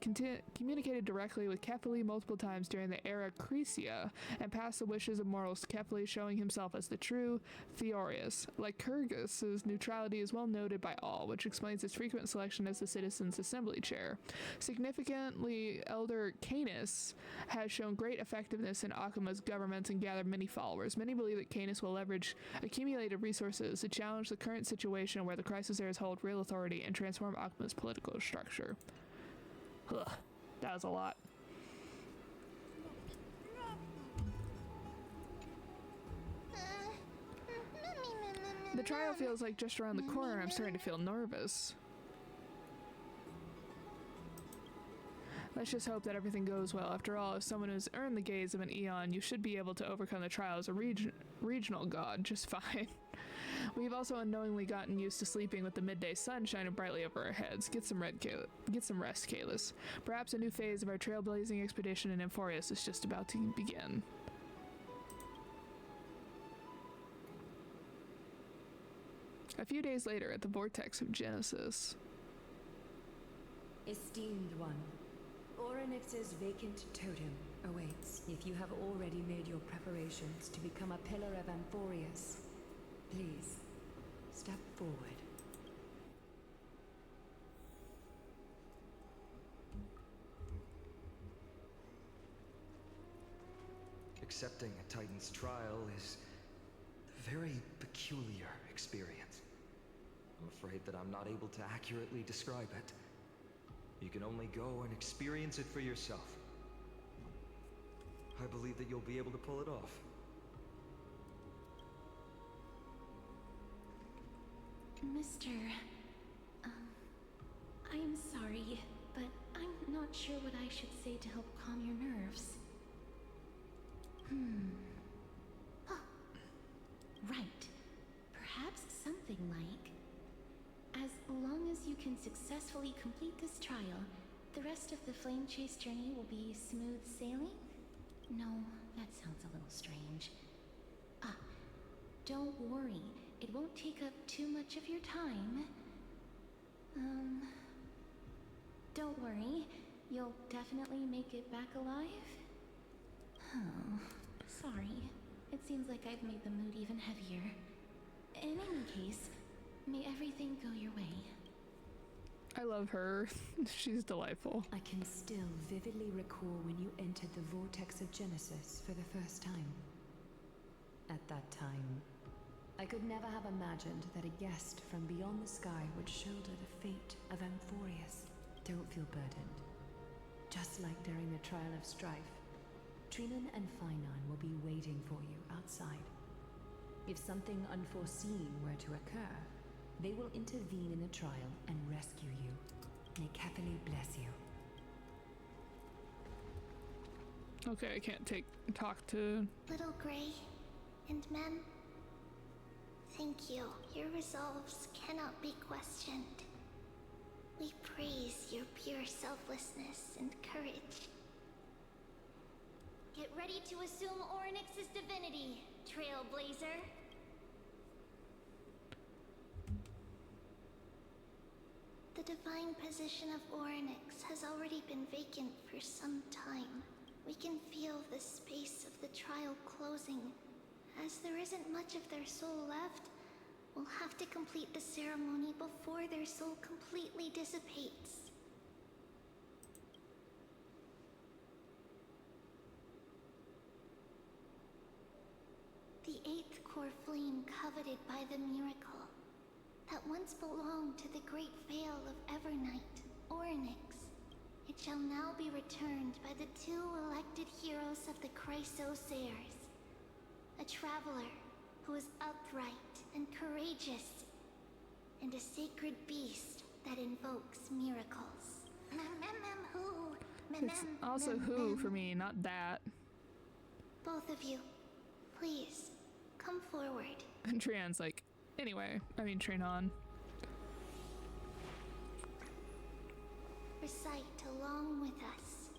communicated directly with Kephali multiple times during the era Chrysia and passed the wishes of mortals to Kephali, showing himself as the true Theorius. Lycurgus's neutrality is well noted by all, which explains his frequent selection as the Citizens Assembly chair. Significantly, Elder Canis has shown great effectiveness in Akama's governments and gathered many followers. Many believe that Canis will leverage accumulated resources to challenge the current situation where the crisis heirs hold real authority and transform Akma's political structure. Ugh, that was a lot. The trial feels like just around the corner. I'm starting to feel nervous. Let's just hope that everything goes well. After all, if someone has earned the gaze of an Eon, you should be able to overcome the trial as a regional god just fine. We've also unknowingly gotten used to sleeping with the midday sun shining brightly over our heads. Get some rest, Kalis. Perhaps a new phase of our trailblazing expedition in Amphoreus is just about to begin. A few days later, at the Vortex of Genesis. Esteemed one, Orynyx's vacant totem awaits. If you have already made your preparations to become a pillar of Amphoreus, please, step forward. Accepting a Titan's trial is a very peculiar experience. I'm afraid that I'm not able to accurately describe it. You can only go and experience it for yourself. I believe that you'll be able to pull it off. Mr. I'm sorry, but I'm not sure what I should say to help calm your nerves. Oh, right. Perhaps something like, as long as you can successfully complete this trial, the rest of the Flame Chase journey will be smooth sailing? No, that sounds a little strange. Don't worry. It won't take up too much of your time. Don't worry. You'll definitely make it back alive? Oh, sorry. It seems like I've made the mood even heavier. In any case, may everything go your way. I love her. She's delightful. I can still vividly recall when you entered the Vortex of Genesis for the first time. At that time, I could never have imagined that a guest from beyond the sky would shoulder the fate of Amphoreus. Don't feel burdened. Just like during the trial of strife, Trinan and Finon will be waiting for you outside. If something unforeseen were to occur, they will intervene in the trial and rescue you. May Catholic bless you. Okay, I can't talk to... Little Gray and Mem, thank you. Your resolves cannot be questioned. We praise your pure selflessness and courage. Get ready to assume Orynyx's divinity, Trailblazer. The divine position of Orynyx has already been vacant for some time. We can feel the space of the trial closing. As there isn't much of their soul left, we'll have to complete the ceremony before their soul completely dissipates. The eighth core flame coveted by the miracle that once belonged to the great veil of Evernight, Orynyx. It shall now be returned by the two elected heroes of the Chrysosairs. A traveler who is upright and courageous, and a sacred beast that invokes miracles. It's also who for me, not that. Both of you, please, come forward. And Trian's like, anyway, I mean Trinon. Recite along with us.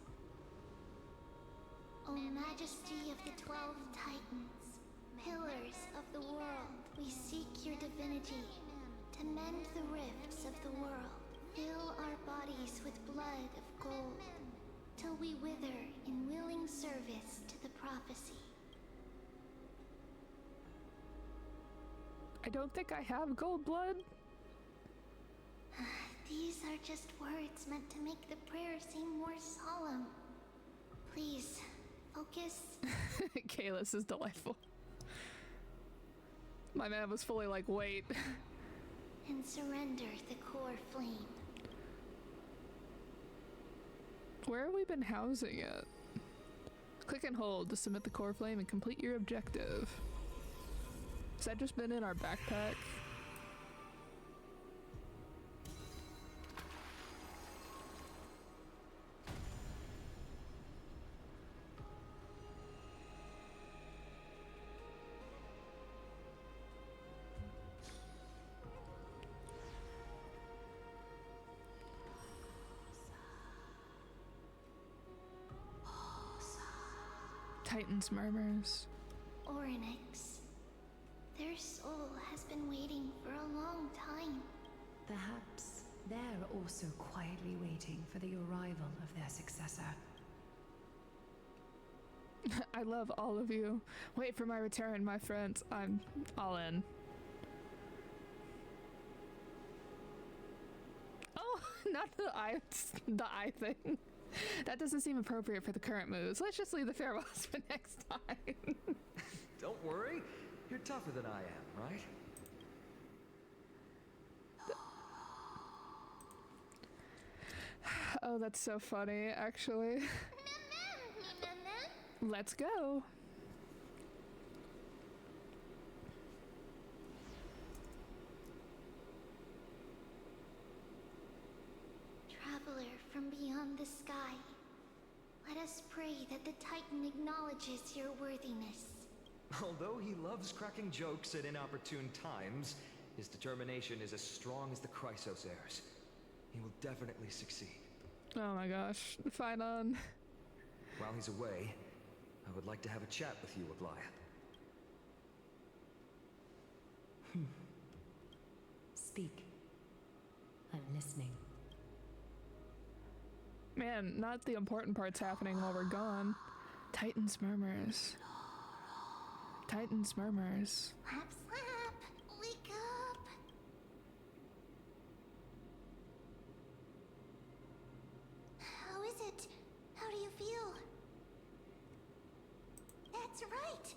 O Majesty of the 12 Titans, pillars of the world, we seek your divinity to mend the rifts of the world. Fill our bodies with blood of gold, till we wither in willing service to the prophecy. I don't think I have gold blood. These are just words meant to make the prayer seem more solemn. Please, focus. Kalis is delightful. My man was fully like, wait. And surrender the core flame. Where have we been housing it? Click and hold to submit the core flame and complete your objective. Has that just been in our backpack? Titan's murmurs. Oryx. Their soul has been waiting for a long time. Perhaps they're also quietly waiting for the arrival of their successor. I love all of you. Wait for my return, my friends. I'm all in. Oh, not the eye thing. That doesn't seem appropriate for the current moves. Let's just leave the farewells for next time. Don't worry. You're tougher than I am, right? Oh, that's so funny, actually. Let's go. Traveler from beyond the sky, let us pray that the Titan acknowledges your worthiness. Although he loves cracking jokes at inopportune times, his determination is as strong as the Chrysosair's. He will definitely succeed. Oh my gosh. Fight on. While he's away, I would like to have a chat with you, Aglaya. Speak. I'm listening. Man, not the important parts happening while we're gone. Titan's murmurs. Titan's murmurs. Slap, slap! Wake up! How is it? How do you feel? That's right!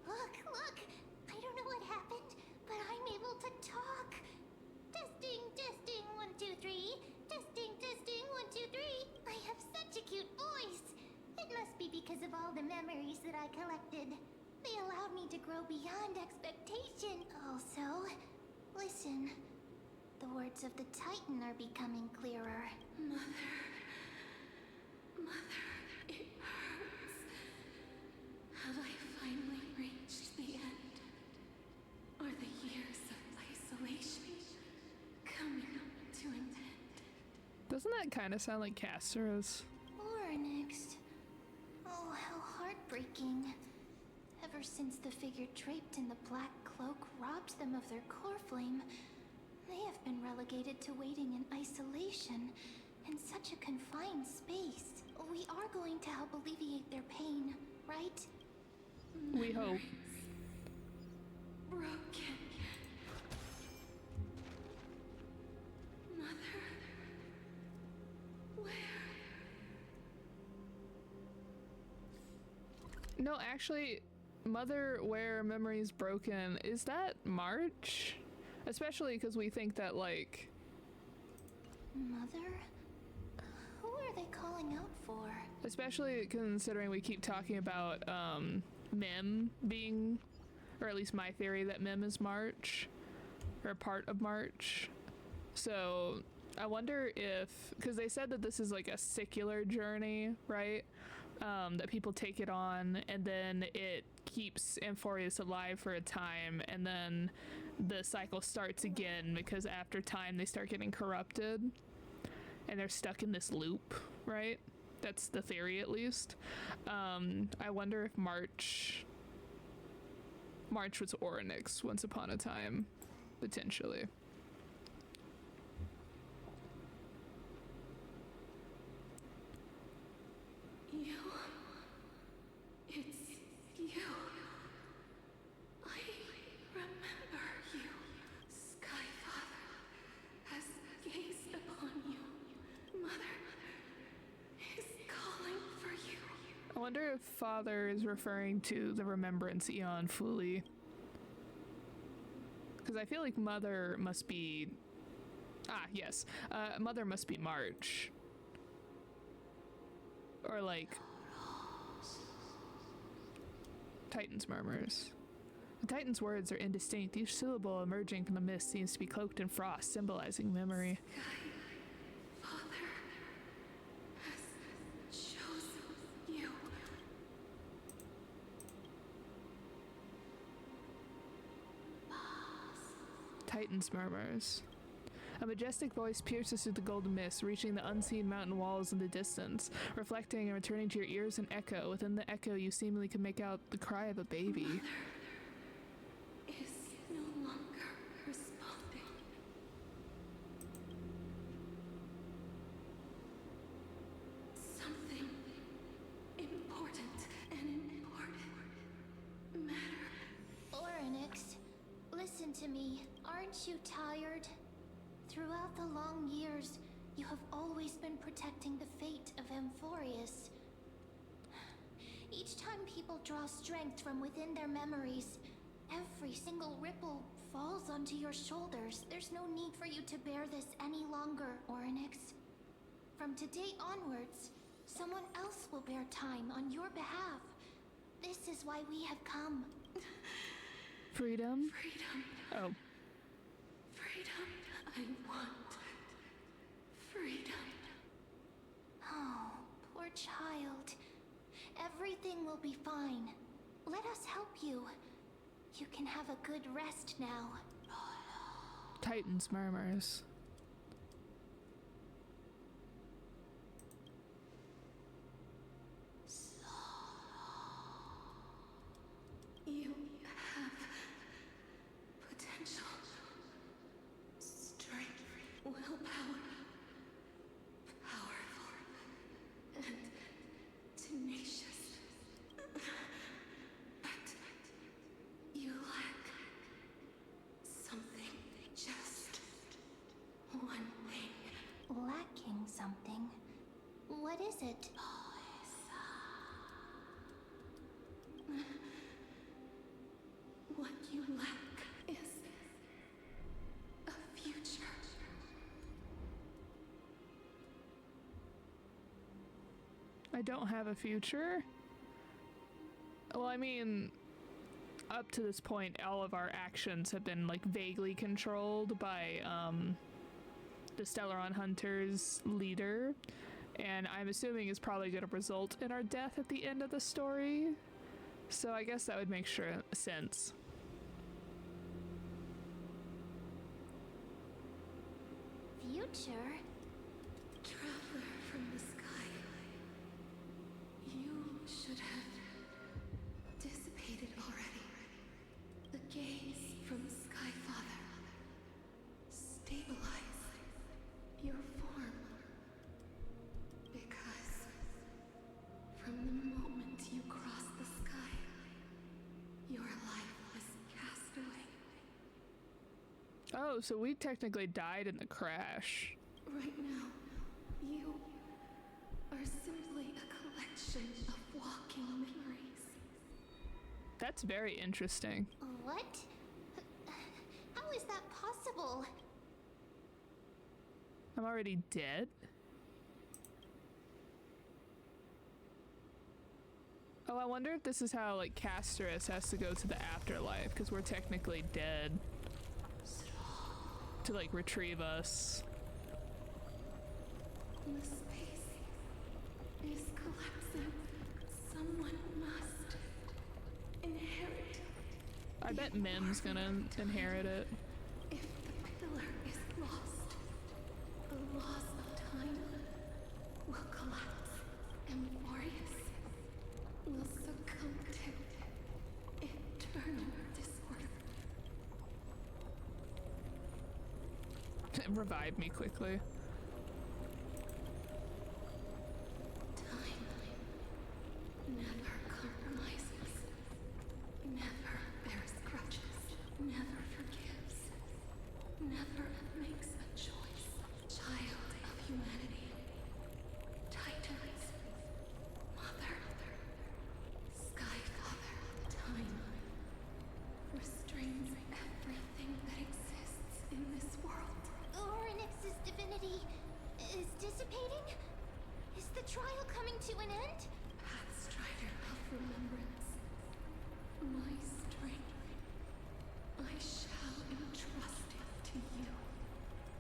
Look, look! I don't know what happened, but I'm able to talk! Testing, testing, 1, 2, 3. Testing, testing, 1, 2, 3. I have such a cute voice! It must be because of all the memories that I collected. They allowed me to grow beyond expectation. Also, listen. The words of the Titan are becoming clearer. Mother, it hurts. Have I finally reached the end? Are the years of isolation coming to an end? Doesn't that kind of sound like Castor's? Or next. Oh, how heartbreaking. Ever since the figure draped in the black cloak robbed them of their core flame, they have been relegated to waiting in isolation in such a confined space. We are going to help alleviate their pain, right? We hope. Broken. Mother. Where? No, actually, Mother, where memory's broken, is that March? Especially because we think that, like... Mother? Who are they calling out for? Especially considering we keep talking about, Mim being... Or at least my theory that Mim is March. Or a part of March. So, I wonder if... Because they said that this is like a secular journey, right? That people take it on, and then it keeps Amphoreus alive for a time, and then the cycle starts again because after time they start getting corrupted and they're stuck in this loop, right? That's the theory, at least. I wonder if March was Oryx once upon a time, potentially. It's you. I remember you. Skyfather has gazed upon you. Mother is calling for you. I wonder if Father is referring to the Remembrance Eon fully. Because I feel like Mother must be... Ah, yes. Mother must be March. Or like... Titan's murmurs. The Titan's words are indistinct. Each syllable emerging from the mist seems to be cloaked in frost, symbolizing memory. Father has chosen you. Titan's murmurs. A majestic voice pierces through the golden mist, reaching the unseen mountain walls in the distance, reflecting and returning to your ears an echo. Within the echo, you seemingly can make out the cry of a baby. Mother is no longer responding. Something important matter. Oryx, listen to me. Aren't you tired? Throughout the long years, you have always been protecting the fate of Amphoreus. Each time people draw strength from within their memories, every single ripple falls onto your shoulders. There's no need for you to bear this any longer, Oryx. From today onwards, someone else will bear time on your behalf. This is why we have come. Freedom? Freedom. Oh. Freedom. I want freedom. Oh, poor child. Everything will be fine. Let us help you. You can have a good rest now. Titan's murmurs. You have potential, strength, willpower, powerful, and tenacious. But you lack something, just one thing. Lacking something. What is it? What you lack is a future. I don't have a future? Well, I mean, up to this point, all of our actions have been, like, vaguely controlled by, the Stellaron Hunter's leader, and I'm assuming is probably going to result in our death at the end of the story. So I guess that would make sense. Future? Traveler from the sky. You should have dissipated already. The gaze from Sky Father. Stabilize your form. Because from the moment you cross the sky, your life was cast away. Oh, so we technically died in the crash. Right now, you are simply a collection of walking memories. That's very interesting. What? How is that possible? I'm already dead? Oh, I wonder if this is how, like, Castorus has to go to the afterlife, because we're technically dead. To, like, retrieve us. The space is collapsing. Someone must inherit. I bet Mim's gonna inherit it. If the pillar is lost, the laws of time will collapse. Amphoreus will succumb to eternal disorder. Revive me quickly. Time never compromises, never bears grudges, never forgives, never makes a choice. Child of humanity, Titans, Mother, Sky Father, time restrains everything that an end? Pathstrider of remembrance, my strength, I shall entrust it to you.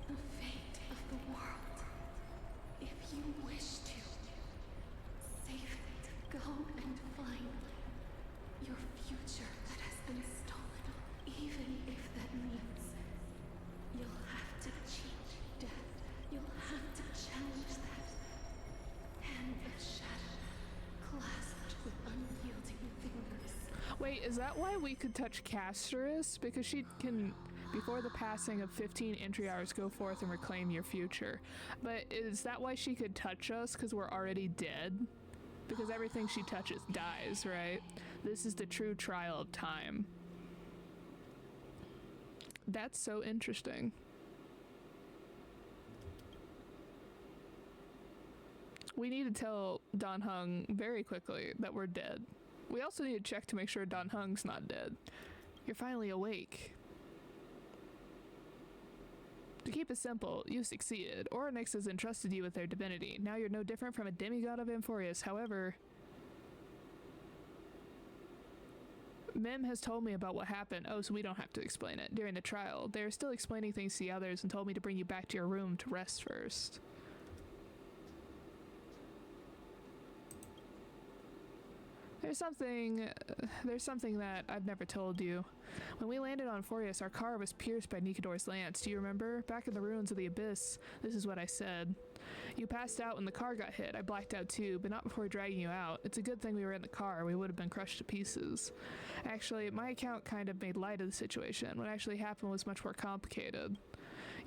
The fate of the world. If you wish to, save it. Go and find your future that has been stolen. Even if that means you'll have to cheat death. You'll have to challenge that. Hand of shadow, clasped with unyielding fingers. Wait, is that why we could touch Casterus? Because she can, before the passing of 15 entry hours, go forth and reclaim your future. But is that why she could touch us? Because we're already dead? Because everything she touches dies, right? This is the true trial of time. That's so interesting. We need to tell Dan Heng very quickly that we're dead. We also need to check to make sure Dan Heng's not dead. You're finally awake. To keep it simple, you succeeded. Oryx has entrusted you with their divinity. Now you're no different from a demigod of Amphoreus. However, Mim has told me about what happened. Oh, so we don't have to explain it. During the trial, they are still explaining things to the others and told me to bring you back to your room to rest first. There's something that I've never told you. When we landed on Amphoreus, our car was pierced by Nikador's lance. Do you remember? Back in the ruins of the Abyss, this is what I said. You passed out when the car got hit. I blacked out too, but not before dragging you out. It's a good thing we were in the car. We would have been crushed to pieces. Actually, my account kind of made light of the situation. What actually happened was much more complicated.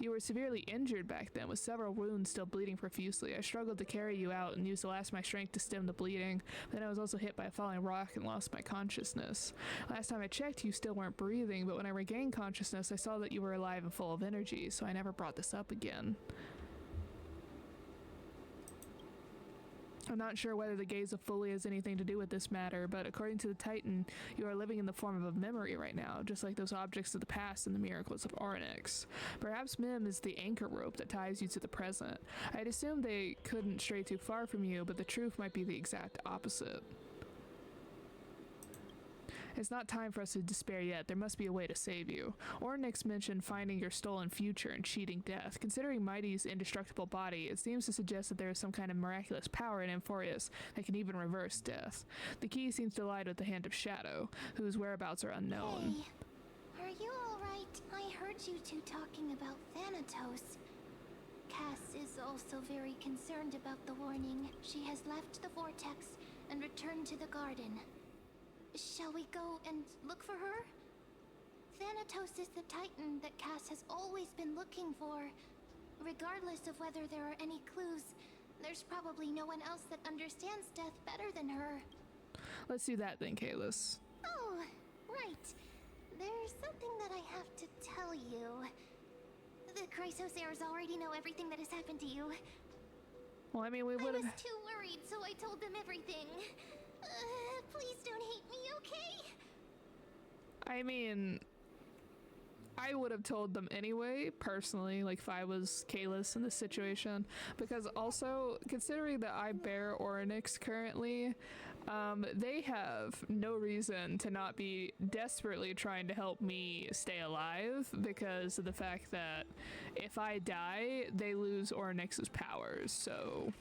You were severely injured back then, with several wounds still bleeding profusely. I struggled to carry you out and used the last of my strength to stem the bleeding. Then I was also hit by a falling rock and lost my consciousness. Last time I checked, you still weren't breathing, but when I regained consciousness, I saw that you were alive and full of energy, so I never brought this up again. I'm not sure whether the gaze of Fully has anything to do with this matter, but according to the Titan, you are living in the form of a memory right now, just like those objects of the past and the miracles of Oryx. Perhaps Mim is the anchor rope that ties you to the present. I'd assume they couldn't stray too far from you, but the truth might be the exact opposite. It's not time for us to despair yet. There must be a way to save you. Oryx mentioned finding your stolen future and cheating death. Considering Mighty's indestructible body, it seems to suggest that there is some kind of miraculous power in Amphoreus that can even reverse death. The key seems to lie with the Hand of Shadow, whose whereabouts are unknown. Hey, are you alright? I heard you two talking about Thanatos. Cass is also very concerned about the warning. She has left the vortex and returned to the garden. Shall we go and look for her? Thanatos is the Titan that Cass has always been looking for. Regardless of whether there are any clues, there's probably no one else that understands death better than her. Let's do that then, Kalis. Oh, right. There's something that I have to tell you. The Chrysosairs already know everything that has happened to you. Well, I mean, we would have... I was too worried, so I told them everything. Please don't hate me, okay? I mean, I would have told them anyway, personally, like if I was Kalis in this situation, because also, considering that I bear Oryx currently, they have no reason to not be desperately trying to help me stay alive, because of the fact that if I die, they lose Oryx's powers, so...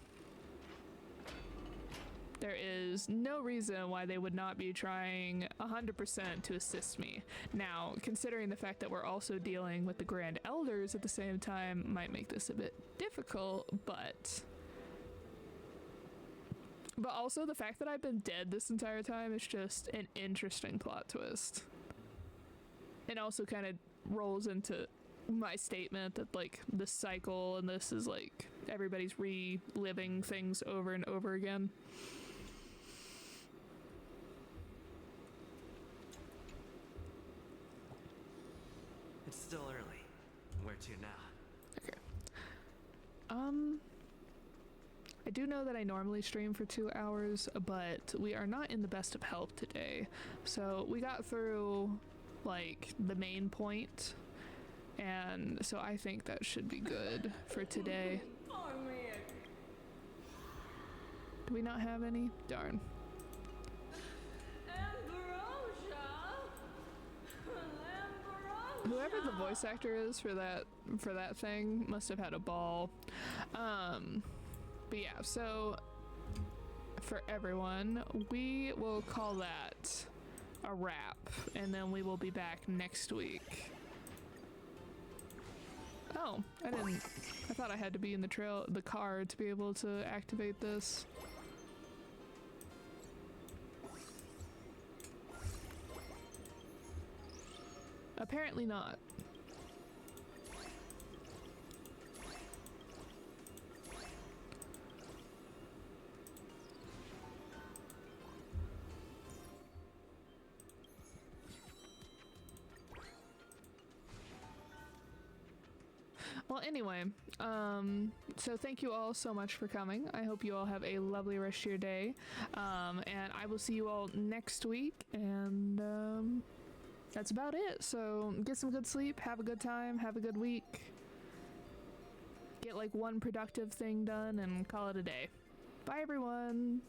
There is no reason why they would not be trying 100% to assist me. Now, considering the fact that we're also dealing with the Grand Elders at the same time might make this a bit difficult, but also the fact that I've been dead this entire time is just an interesting plot twist. And also kind of rolls into my statement that like this cycle and this is like everybody's reliving things over and over again. It's still early. Where to now? Okay. I do know that I normally stream for 2 hours, but we are not in the best of health today. So we got through like the main point, and so I think that should be good for today. Oh man. Do we not have any? Darn. Whoever the voice actor is for that thing must have had a ball. But yeah, so for everyone, we will call that a wrap, and then we will be back next week. Oh, I thought I had to be in the car to be able to activate this. Apparently not. Well, anyway, so thank you all so much for coming. I hope you all have a lovely rest of your day. And I will see you all next week, and that's about it. So get some good sleep, have a good time, have a good week. Get like one productive thing done and call it a day. Bye everyone!